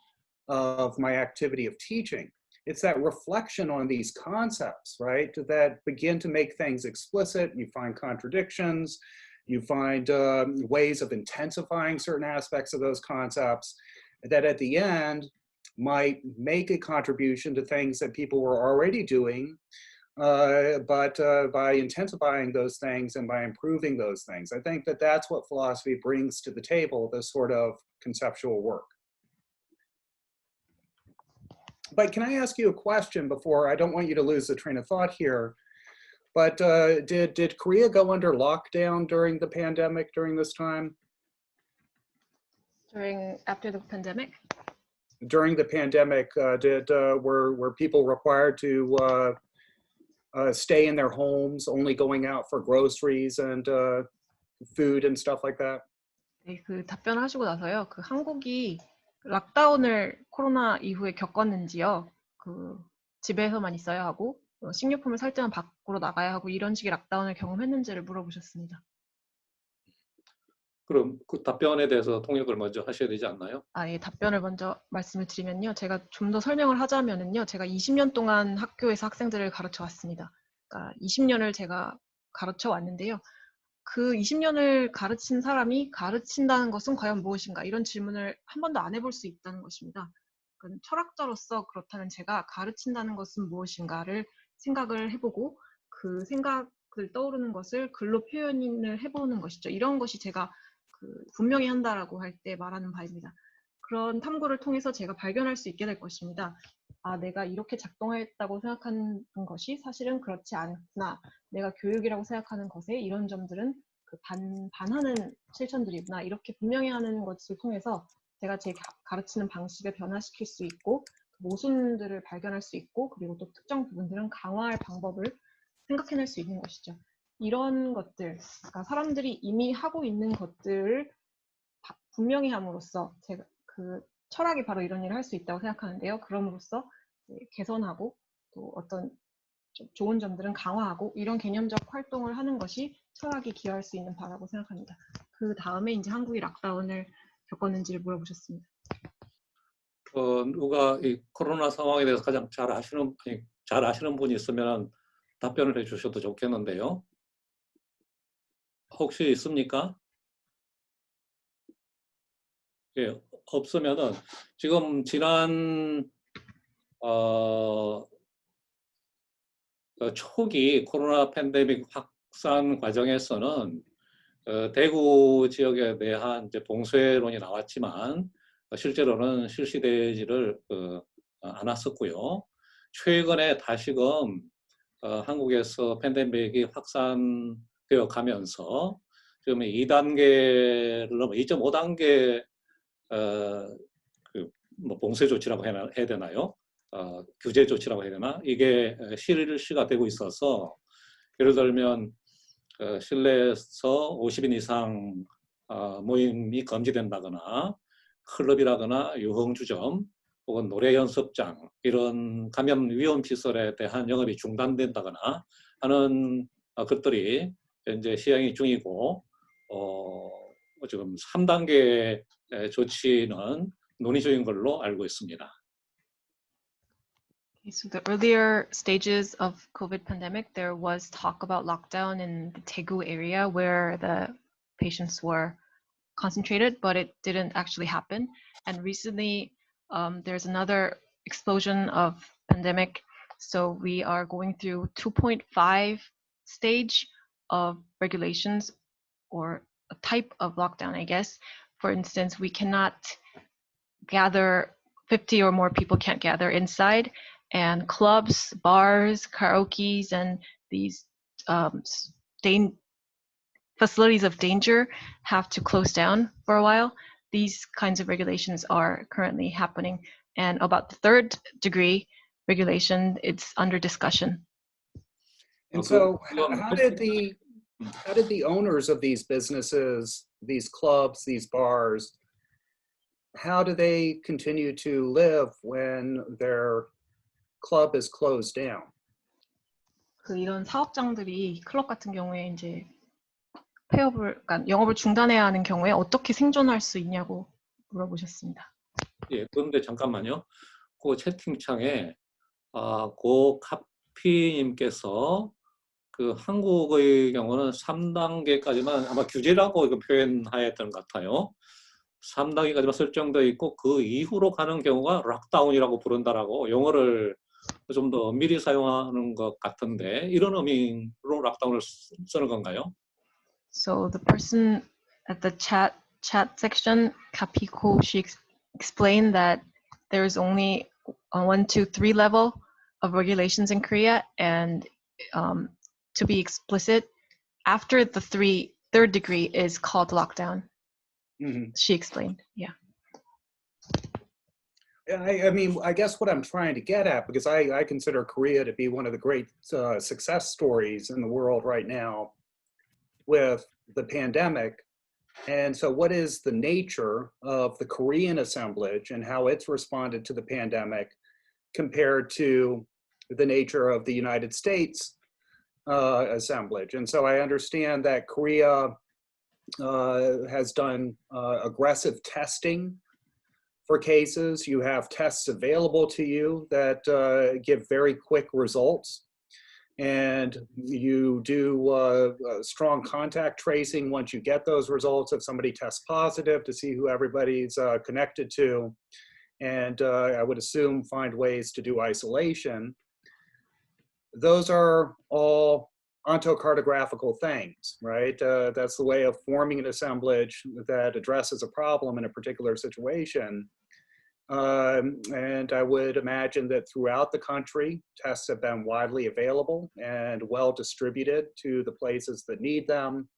of my activity of teaching. It's that reflection on these concepts, right, that begin to make things explicit. You find contradictions. You find ways of intensifying certain aspects of those concepts that at the end might make a contribution to things that people were already doing, but by intensifying those things and by improving those things. I think that that's what philosophy brings to the table, this sort of conceptual work. But can I ask you a question before? I don't want you to lose the train of thought here. But did Korea go under lockdown during the pandemic during this time? After the pandemic? During the pandemic, were people required to stay in their homes, only going out for groceries and food and stuff like that? 네, 그 답변을 하시고 나서요. 그 한국이 락다운을 코로나 이후에 겪었는지요. 그 집에서만 있어야 하고 식료품을 살 때만 밖으로 나가야 하고 이런 식의 락다운을 경험했는지를 물어보셨습니다. 그럼 그 답변에 대해서 통역을 먼저 하셔야 되지 않나요? 예, 답변을 먼저 말씀을 드리면요. 제가 좀 더 설명을 하자면은요. 제가 20년 동안 학교에서 학생들을 가르쳐 왔습니다. 그러니까 20년을 제가 가르쳐 왔는데요. 그 20년을 가르친 사람이 가르친다는 것은 과연 무엇인가? 이런 질문을 한 번도 안 해볼 수 있다는 것입니다. 그러니까 철학자로서 그렇다면 제가 가르친다는 것은 무엇인가를 생각을 해보고 그 생각을 떠오르는 것을 글로 표현을 해보는 것이죠. 이런 것이 제가 분명히 한다라고 할 때 말하는 바입니다. 그런 탐구를 통해서 제가 발견할 수 있게 될 것입니다. 내가 이렇게 작동했다고 생각하는 것이 사실은 그렇지 않구나. 내가 교육이라고 생각하는 것에 이런 점들은 반하는 실천들이구나. 이렇게 분명히 하는 것을 통해서 제가 제 가르치는 방식을 변화시킬 수 있고 모순들을 발견할 수 있고 그리고 또 특정 부분들은 강화할 방법을 생각해낼 수 있는 것이죠. 이런 것들, 그러니까 사람들이 이미 하고 있는 것들을 분명히 함으로써 제가 그 철학이 바로 이런 일을 할 수 있다고 생각하는데요. 그럼으로써 개선하고 또 어떤 좀 좋은 점들은 강화하고 이런 개념적 활동을 하는 것이 철학이 기여할 수 있는 바라고 생각합니다. 그 다음에 이제 한국이 락다운을 겪었는지를 물어보셨습니다. 누가 이 코로나 상황에 대해서 가장 잘 아시는 분이 있으면 답변을 해주셔도 좋겠는데요. 혹시 있습니까? 예, 없으면은 지금 지난 초기 코로나 팬데믹 확산 과정에서는 대구 지역에 대한 이제 봉쇄론이 나왔지만 실제로는 실시되지를 않았었고요. 최근에 다시금 한국에서 팬데믹이 확산되어 가면서 지금 2단계를 넘어 2.5단계 뭐 봉쇄 조치라고 해야 되나요? 규제 조치라고 해야 되나? 이게 실시가 되고 있어서 예를 들면 실내에서 50인 이상 모임이 금지된다거나 클럽이라거나 유흥주점 혹은 노래 연습장 이런 감염 위험 시설에 대한 영업이 중단된다거나 하는 것들이 현재 시행이 중이고 지금 3단계 조치는 논의 중인 걸로 알고 있습니다. Okay, so the earlier stages of COVID pandemic, there was talk about lockdown in the Daegu area where the patients were concentrated, but it didn't actually happen. And recently, there's another explosion of pandemic. So we are going through 2.5 stage of regulations or a type of lockdown, I guess. For instance, we cannot gather 50 or more people can't gather inside, and clubs, bars, karaoke's, and these facilities of danger have to close down for a while. These kinds of regulations are currently happening. And about the third degree regulation, it's under discussion. And so how did the owners of these businesses, these clubs, these bars, how do they continue to live when their club is closed down? 이런 사업장들이 클럽 같은 경우에 이제 그러니까 영업을 중단해야 하는 경우에 어떻게 생존할 수 있냐고 물어보셨습니다. 예, 그런데 잠깐만요. 그 채팅창에 고 카피님께서 그 한국의 경우는 3단계까지만 아마 규제라고 이거 표현하였던 것 같아요. 3단계까지만 설정되어 있고 그 이후로 가는 경우가 락다운이라고 부른다라고 용어를 좀 더 엄밀히 사용하는 것 같은데 이런 의미로 락다운을 쓰는 건가요? So the person at the chat section, Kapiko, she explained that there is only a 1, 2, 3 level of regulations in Korea, and to be explicit, after the third degree is called lockdown. Mm-hmm. She explained, yeah. I mean, I guess what I'm trying to get at, because I consider Korea to be one of the great success stories in the world right now with the pandemic. And so what is the nature of the Korean assemblage and how it's responded to the pandemic compared to the nature of the United States assemblage? And so I understand that Korea has done aggressive testing for cases. You have tests available to you that give very quick results. And you do strong contact tracing once you get those results. If somebody tests positive, to see who everybody's connected to. And I would assume find ways to do isolation. Those are all ontocartographical things, right? That's the way of forming an assemblage that addresses a problem in a particular situation. And I would imagine that throughout the country, tests have been widely available and well distributed to the places that need them.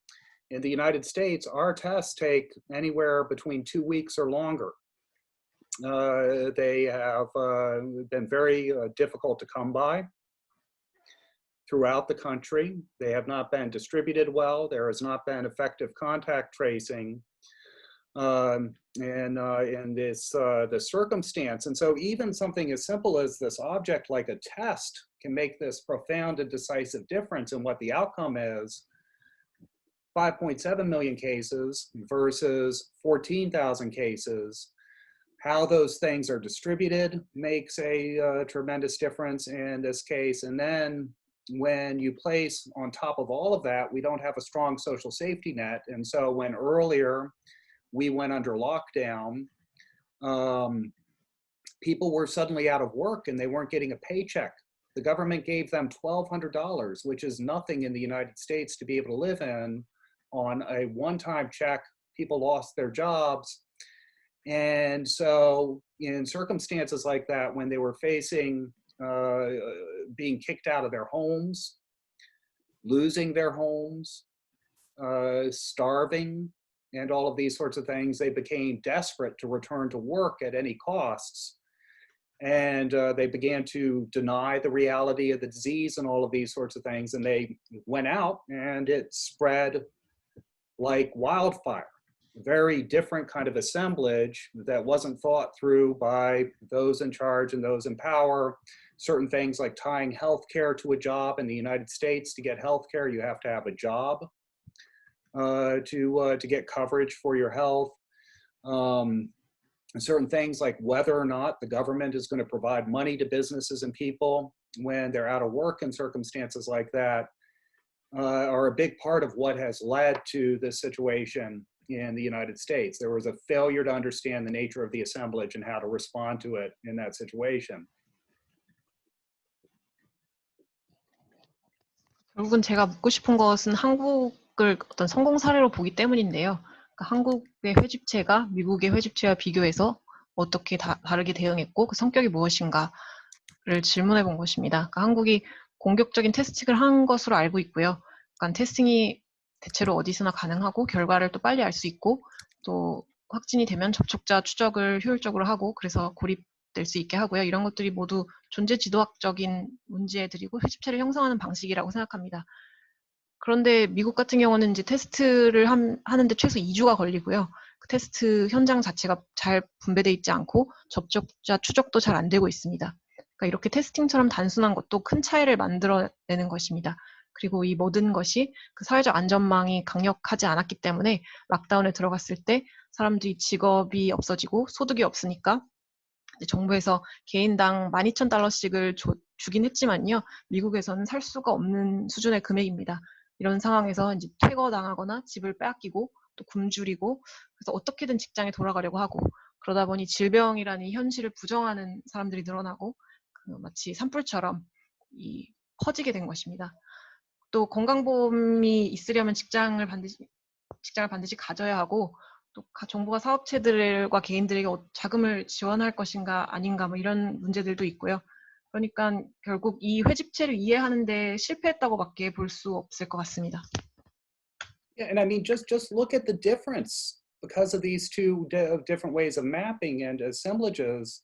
In the United States, our tests take anywhere between 2 weeks or longer They have been very difficult to come by throughout the country. They have not been distributed well. There has not been effective contact tracing in this circumstance. And so even something as simple as this object like a test can make this profound and decisive difference in what the outcome is. 5.7 million cases versus 14,000 cases. How those things are distributed makes a tremendous difference in this case. And then when you place on top of all of that, we don't have a strong social safety net. And so when earlier we went under lockdown, people were suddenly out of work and they weren't getting a paycheck. The government gave them $1,200, which is nothing in the United States to be able to live in, on a one-time check. People lost their jobs. And so in circumstances like that, when they were facing being kicked out of their homes, losing their homes, starving, and all of these sorts of things, they became desperate to return to work at any costs. And they began to deny the reality of the disease and all of these sorts of things. And they went out and it spread like wildfire. Very different kind of assemblage that wasn't thought through by those in charge and those in power. Certain things like tying healthcare to a job. In the United States, to get healthcare, you have to have a job to get coverage for your health. Certain things like whether or not the government is going to provide money to businesses and people when they're out of work in circumstances like that are a big part of what has led to this situation in the United States. There was a failure to understand the nature of the assemblage and how to respond to it in that situation. 결국은 제가 묻고 싶은 것은 한국을 어떤 성공 사례로 보기 때문인데요. 그러니까 한국의 회집체가 미국의 회집체와 비교해서 어떻게 다르게 대응했고 그 성격이 무엇인가를 질문해 본 것입니다. 그러니까 한국이 공격적인 테스팅을 한 것으로 알고 있고요. 그러니까 테스팅이 대체로 어디서나 가능하고 결과를 또 빨리 알 수 있고 또 확진이 되면 접촉자 추적을 효율적으로 하고 그래서 고립될 수 있게 하고요. 이런 것들이 모두 존재 지도학적인 문제들이고 회집체를 형성하는 방식이라고 생각합니다. 그런데 미국 같은 경우는 이제 테스트를 하는데 최소 2주가 걸리고요. 그 테스트 현장 자체가 잘 분배되어 있지 않고 접촉자 추적도 잘 안 되고 있습니다. 그러니까 이렇게 테스팅처럼 단순한 것도 큰 차이를 만들어내는 것입니다. 그리고 이 모든 것이 그 사회적 안전망이 강력하지 않았기 때문에 락다운에 들어갔을 때 사람들이 직업이 없어지고 소득이 없으니까 정부에서 개인당 12,000달러씩을 주긴 했지만요. 미국에서는 살 수가 없는 수준의 금액입니다. 이런 상황에서 이제 퇴거당하거나 집을 빼앗기고 또 굶주리고 그래서 어떻게든 직장에 돌아가려고 하고 그러다 보니 질병이라는 이 현실을 부정하는 사람들이 늘어나고 마치 산불처럼 퍼지게 된 것입니다. 또 건강보험이 있으려면 직장을 반드시 가져야 하고 또 정부가 사업체들과 개인들에게 자금을 지원할 것인가 아닌가 뭐 이런 문제들도 있고요. 그러니까 결국 이 회집체를 이해하는 데 실패했다고밖에 볼 수 없을 것 같습니다. Yeah, and I mean, just look at the difference because of these two different ways of mapping and assemblages.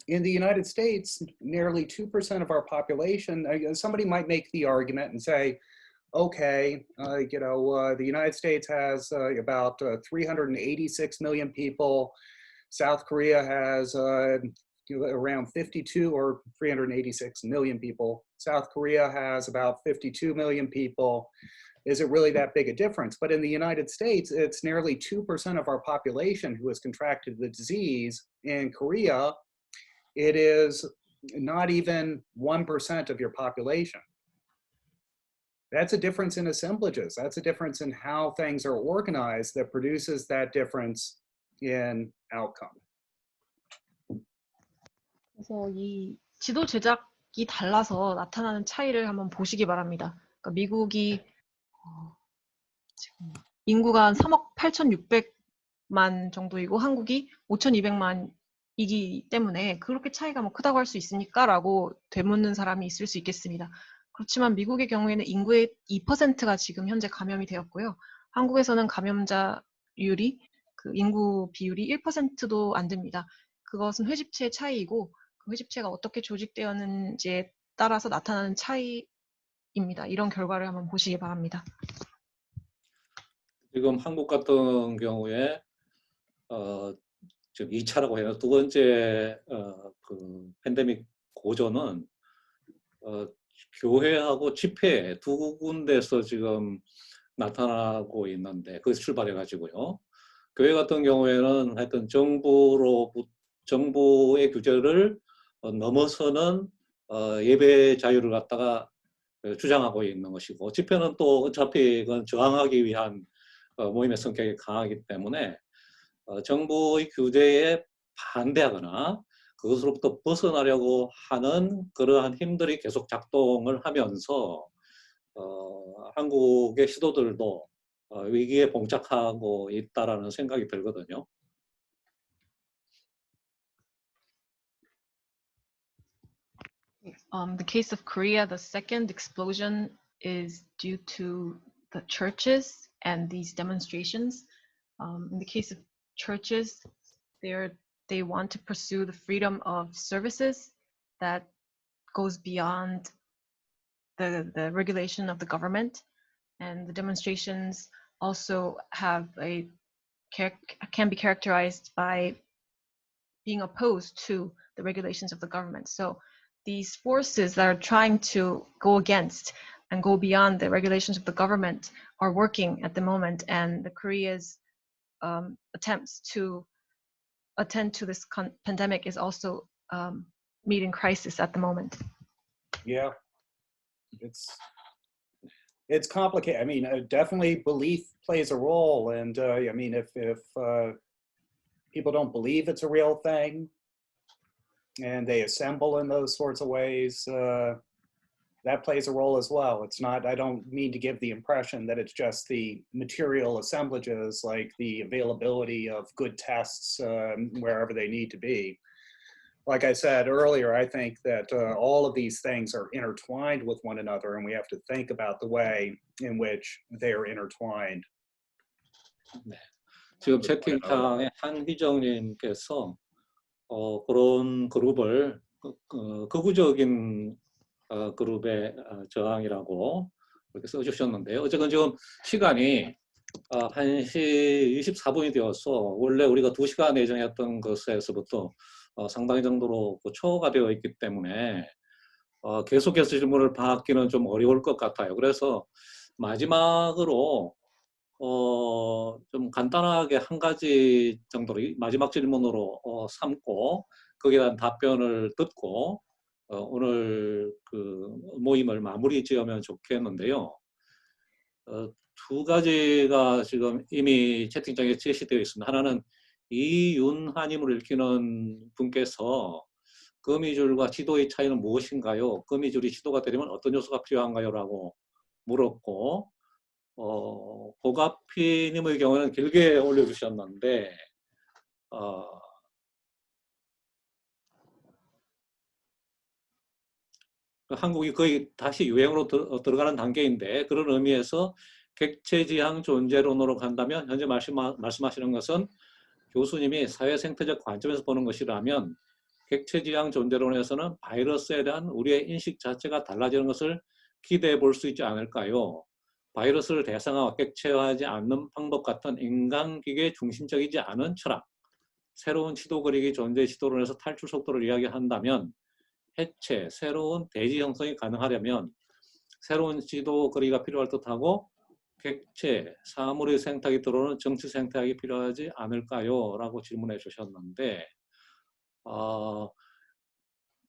In the United States, nearly 2% of our population, somebody might make the argument and say, okay, the United States has about 386 million people. South Korea has around 52 or 386 million people. South Korea has about 52 million people. Is it really that big a difference? But in the United States, it's nearly 2% of our population who has contracted the disease. In Korea, it is not even 1% of your population. That's a difference in assemblages. That's a difference in how things are organized that produces that difference in outcome. 그래서 이 지도 제작이 달라서 나타나는 차이를 한번 보시기 바랍니다. 그러니까 미국이 지금 인구가 한 3억 8,600만 정도이고 한국이 5,200만이기 때문에 그렇게 차이가 뭐 크다고 할 수 있습니까?라고 되묻는 사람이 있을 수 있겠습니다. 그렇지만 미국의 경우에는 인구의 2%가 지금 현재 감염이 되었고요. 한국에서는 감염자율이 그 인구 비율이 1%도 안 됩니다. 그것은 회집체의 차이이고 그 회집체가 어떻게 조직되었는지에 따라서 나타나는 차이입니다. 이런 결과를 한번 보시기 바랍니다. 지금 한국 같은 경우에 지금 2차라고 해요. 두 번째 그 팬데믹 고조는 교회하고 집회 두 군데서 지금 나타나고 있는데 그 출발해 가지고요. 교회 같은 경우에는 하여튼 정부의 규제를 넘어서는 예배 자유를 갖다가 주장하고 있는 것이고, 집회는 또 어차피 그건 저항하기 위한 모임의 성격이 강하기 때문에 정부의 규제에 반대하거나 그것으로부터 벗어나려고 하는 그러한 힘들이 계속 작동을 하면서 한국의 시도들도 위기에 봉착하고 있다라는 생각이 들거든요. The case of Korea, the second explosion is due to the churches and these demonstrations. In the case of churches, they want to pursue the freedom of services that goes beyond the regulation of the government, and the demonstrations also have can be characterized by being opposed to the regulations of the government. So these forces that are trying to go against and go beyond the regulations of the government are working at the moment, and the Korea's attempts to attend to this pandemic is also meeting crisis at the moment. Yeah, it's complicated. I mean, definitely belief plays a role, and I mean, if people don't believe it's a real thing, and they assemble in those sorts of ways, that plays a role as well. It's not, I don't mean to give the impression that it's just the material assemblages, like the availability of good tests wherever they need to be. Like I said earlier, I think that all of these things are intertwined with one another, and we have to think about the way in which they are intertwined. 네. 지금 채팅창에 한희정님께서 그런 그룹을 극우적인 그룹의 저항이라고 이렇게 써주셨는데요. 어쨌든 지금 시간이 1시 24분이 되어서 원래 우리가 2시간 예정했던 것에서부터 상당히 정도로 초과가 되어 있기 때문에 계속해서 질문을 받기는 좀 어려울 것 같아요. 그래서 마지막으로 좀 간단하게 한 가지 정도로 마지막 질문으로 삼고 거기에 대한 답변을 듣고 오늘 그 모임을 마무리 지으면 좋겠는데요. 두 가지가 지금 이미 채팅창에 제시되어 있습니다. 하나는 이윤하님을 읽히는 분께서 거미줄과 지도의 차이는 무엇인가요? 거미줄이 지도가 되려면 어떤 요소가 필요한가요? 라고 물었고, 고가피님의 경우는 길게 올려주셨는데, 한국이 거의 다시 유행으로 들어가는 단계인데, 그런 의미에서 객체지향 존재론으로 간다면 현재 말씀하시는 것은 교수님이 사회생태적 관점에서 보는 것이라면 객체지향 존재론에서는 바이러스에 대한 우리의 인식 자체가 달라지는 것을 기대해 볼 수 있지 않을까요? 바이러스를 대상화와 객체화하지 않는 방법 같은 인간기계 중심적이지 않은 철학, 새로운 지도 그리기 존재 지도론에서 탈출 속도를 이야기한다면 해체, 새로운 대지 형성이 가능하려면 새로운 지도 그리기가 필요할 듯하고 객체, 사물의 생태학이 들어오는 정치 생태학이 필요하지 않을까요? 라고 질문해 주셨는데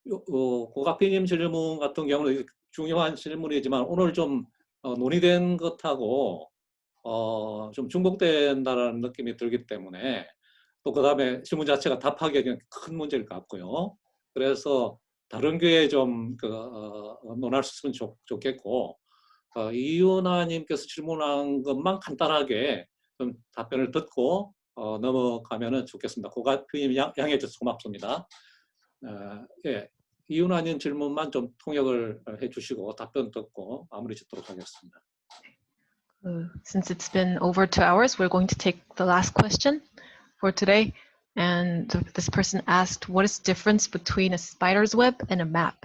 고가피님 질문 같은 경우는 중요한 질문이지만 오늘 좀 논의된 것하고 좀 중복된다는 느낌이 들기 때문에 또 그 다음에 질문 자체가 답하기에는 큰 문제일 것 같고요. 그래서 다른 기회에 좀 논할 수 있으면 좋겠고 이윤아님께서 질문한 것만 간단하게 좀 답변을 듣고 넘어가면 좋겠습니다. 고가피님 양해해 주셔서 고맙습니다. 예, 이윤아님 질문만 좀 통역을 해주시고 답변 듣고 마무리 짓도록 하겠습니다. Since it's been over 2 hours, we're going to take the last question for today. And this person asked, what is the difference between a spider's web and a map?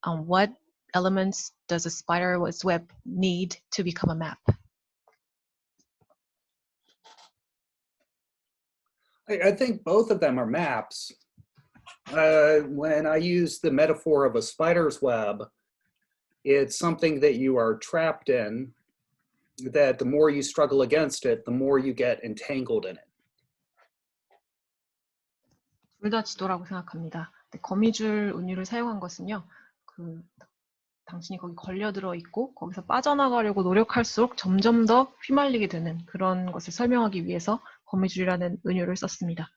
What elements does a spider's web need to become a map? I think both of them are maps. When I use the metaphor of a spider's web, it's something that you are trapped in, that the more you struggle against it, the more you get entangled in it. 둘 다 지도라고 생각합니다. 거미줄 은유를 사용한 것은요, 당신이 거기 걸려들어 있고 거기서 빠져나가려고 노력할수록 점점 더 휘말리게 되는 그런 것을 설명하기 위해서 거미줄이라는 은유를 썼습니다.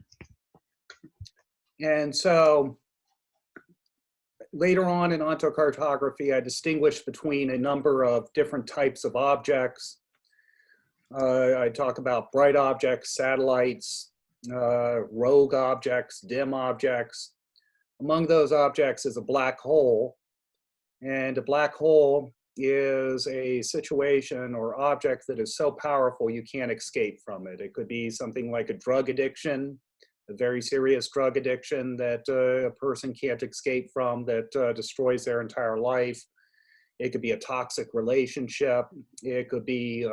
And so later on in ontocartography, I distinguish between a number of different types of objects. I talk about bright objects, satellites, rogue objects, dim objects. Among those objects is a black hole. And a black hole is a situation or object that is so powerful you can't escape from it. It could be something like a drug addiction, a very serious drug addiction that a person can't escape from, that destroys their entire life. It could be a toxic relationship. It could be,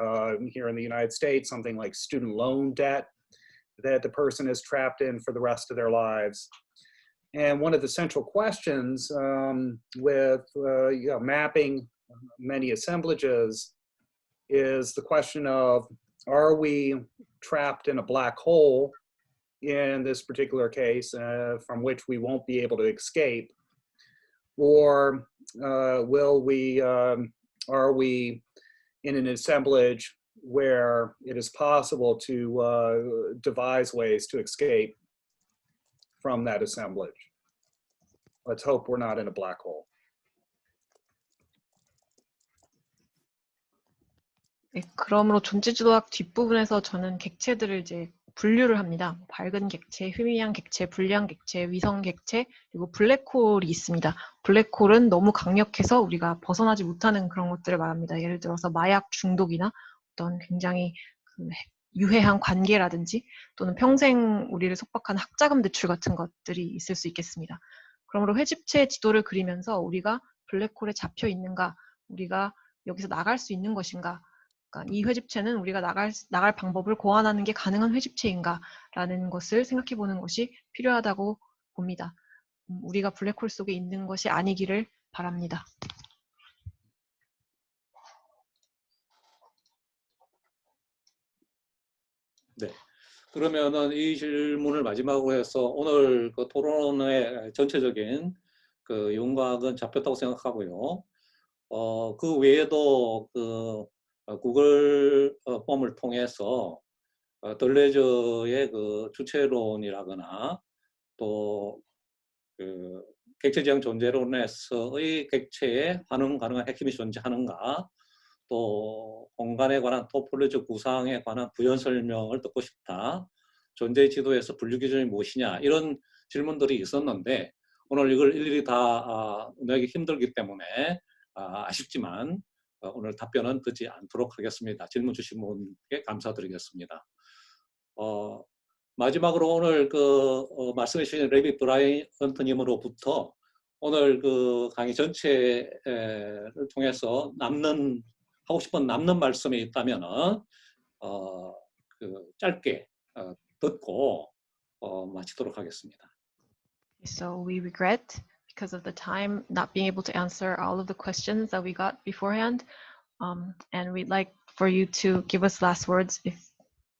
here in the United States, something like student loan debt that the person is trapped in for the rest of their lives. And one of the central questions with mapping many assemblages is the question of, are we trapped in a black hole in this particular case from which we won't be able to escape? Or are we in an assemblage where it is possible to devise ways to escape from that assemblage? Let's hope we're not in a black hole. 네, 그러므로 존재지도학 뒷부분에서 저는 객체들을 이제 분류를 합니다. 밝은 객체, 희미한 객체, 불량 객체, 위성 객체, 그리고 블랙홀이 있습니다. 블랙홀은 너무 강력해서 우리가 벗어나지 못하는 그런 것들을 말합니다. 예를 들어서 마약 중독이나 어떤 굉장히 유해한 관계라든지 또는 평생 우리를 속박하는 학자금 대출 같은 것들이 있을 수 있겠습니다. 그러므로 회집체 지도를 그리면서 우리가 블랙홀에 잡혀 있는가, 우리가 여기서 나갈 수 있는 것인가, 그러니까 이 회집체는 우리가 나갈 방법을 고안하는 게 가능한 회집체인가 라는 것을 생각해 보는 것이 필요하다고 봅니다. 우리가 블랙홀 속에 있는 것이 아니기를 바랍니다. 네. 그러면은 이 질문을 마지막으로 해서 오늘 그 토론의 전체적인 그 윤곽은 잡혔다고 생각하고요. 그 외에도 그 구글 폼을 통해서 덜레저의 그 주체론이라거나 또 그 객체지향 존재론에서의 객체에 반응 가능한 핵심이 존재하는가, 또 공간에 관한 토폴로지 구상에 관한 부연 설명을 듣고 싶다, 존재 지도에서 분류 기준이 무엇이냐, 이런 질문들이 있었는데 오늘 이걸 일일이 다 내기 힘들기 때문에 아쉽지만 오늘 답변은 듣지 않도록 하겠습니다. 질문 주신 분께 감사드리겠습니다. 마지막으로 오늘 말씀해 주신 레비 브라이언트님으로부터 오늘 그 강의 전체를 통해서 하고 싶은 남는 말씀이 있다면은 짧게 듣고 마치도록 하겠습니다. So we regret, because of the time, not being able to answer all of the questions that we got beforehand. And we'd like for you to give us last words if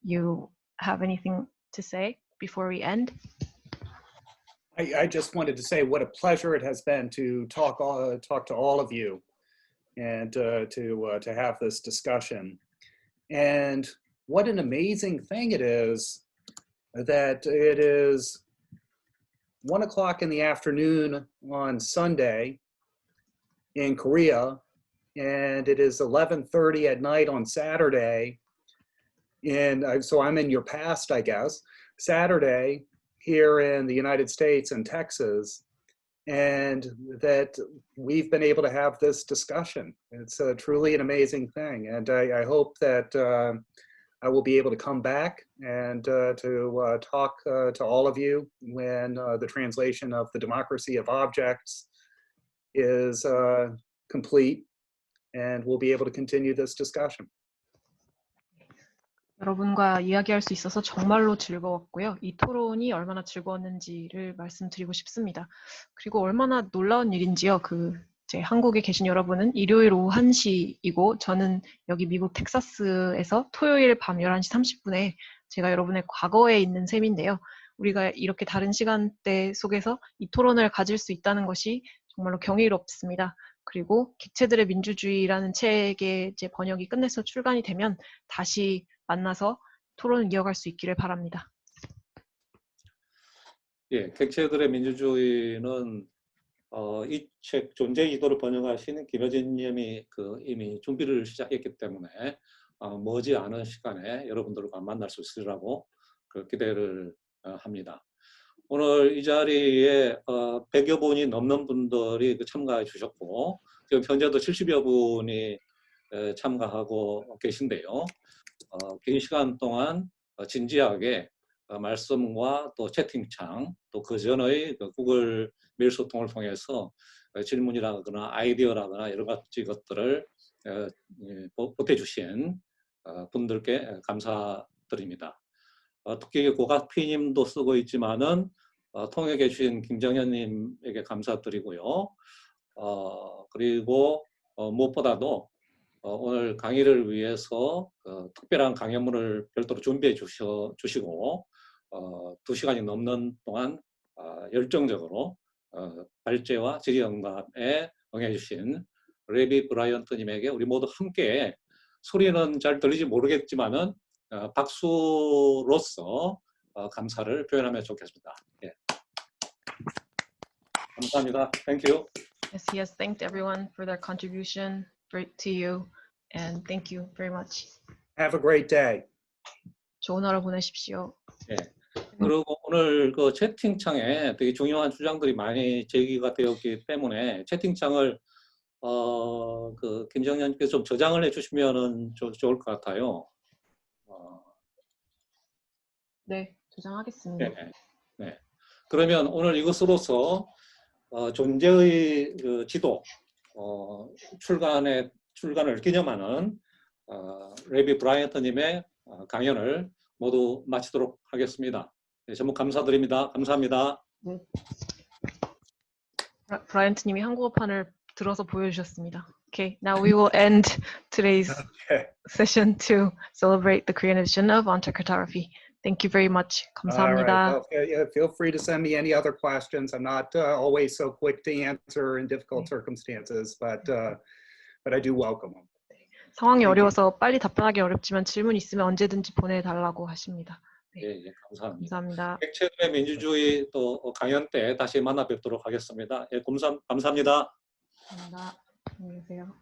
you have anything to say before we end. I just wanted to say what a pleasure it has been to talk to all of you and to have this discussion. And what an amazing thing it is that it is 1 o'clock in the afternoon on Sunday in Korea, and it is 11:30 at night on Saturday. And so I'm in your past, I guess, Saturday here in the United States and Texas. and that we've been able to have this discussion. It's truly an amazing thing. And I hope that I will be able to come back and to talk to all of you when the translation of the Democracy of Objects is complete, and we'll be able to continue this discussion. 여러분과 이야기할 수 있어서 정말로 즐거웠고요. 이 토론이 얼마나 즐거웠는지를 말씀드리고 싶습니다. 그리고 얼마나 놀라운 일인지요. 제 한국에 계신 여러분은 일요일 오후 1시이고 저는 여기 미국 텍사스에서 토요일 밤 11시 30분에 제가 여러분의 과거에 있는 셈인데요. 우리가 이렇게 다른 시간대 속에서 이 토론을 가질 수 있다는 것이 정말로 경이롭습니다. 그리고 객체들의 민주주의라는 책의 이제 번역이 끝내서 출간이 되면 다시 만나서 토론을 이어갈 수 있기를 바랍니다. 예, 객체들의 민주주의는 이 책 존재의 이도를 번역하신 김효진 님이 이미 준비를 시작했기 때문에 머지 않은 시간에 여러분들과 만날 수 있으리라고 기대를 합니다. 오늘 이 자리에 100여 분이 넘는 분들이 참가해 주셨고 지금 현재도 70여 분이 참가하고 계신데요. 긴 시간 동안 진지하게 말씀과 또 채팅창 또 그 전의 구글 메일 소통을 통해서 질문이라거나 아이디어라거나 여러 가지 것들을 보태주신 분들께 감사드립니다. 특히 고가피님도 쓰고 있지만은 통역해 주신 김정현님에게 감사드리고요. 그리고 무엇보다도 오늘 강의를 위해서 특별한 강연문을 별도로 준비해 주시고 2시간이 넘는 동안 열정적으로 발제와 질의응답에 응해 주신 레비 브라이언트님에게 우리 모두 함께 소리는 잘 들리지 모르겠지만은 박수로서 감사를 표현하면 좋겠습니다. 예. 감사합니다. Thank you. Yes, he has thanked everyone for their contribution to you, and thank you very much. Have a great day. 좋은 하루 보내십시오. 예. 그리고 오늘 채팅창에 되게 중요한 주장들이 많이 제기가 되었기 때문에 채팅창을 김정현께서 좀 저장을 해주시면은 좋을 것 같아요. 네, 저장하겠습니다. 네, 네. 그러면 오늘 이것으로서 존재의 지도 출간을 기념하는 레비 브라이언트님의 강연을 모두 마치도록 하겠습니다. 네, 전부 감사드립니다. 감사합니다. 네. 브라이언트님이 한국어판을 들어서 보여주셨습니다. Okay, now we will end today's session to celebrate the Korean edition of On to Cartography. Thank you very much. 감사합니다. All right. Well, feel free to send me any other questions. I'm not always so quick to answer in difficult circumstances, but I do welcome them. 상황이 어려워서 빨리 답변하기 어렵지만 질문 있으면 언제든지 보내달라고 하십니다. 네. 예, 감사합니다. 감사합니다. 객체들의 민주주의 또 강연 때 다시 만나 뵙도록 하겠습니다. 예, 감사합니다. 감사합니다. 안녕히 계세요.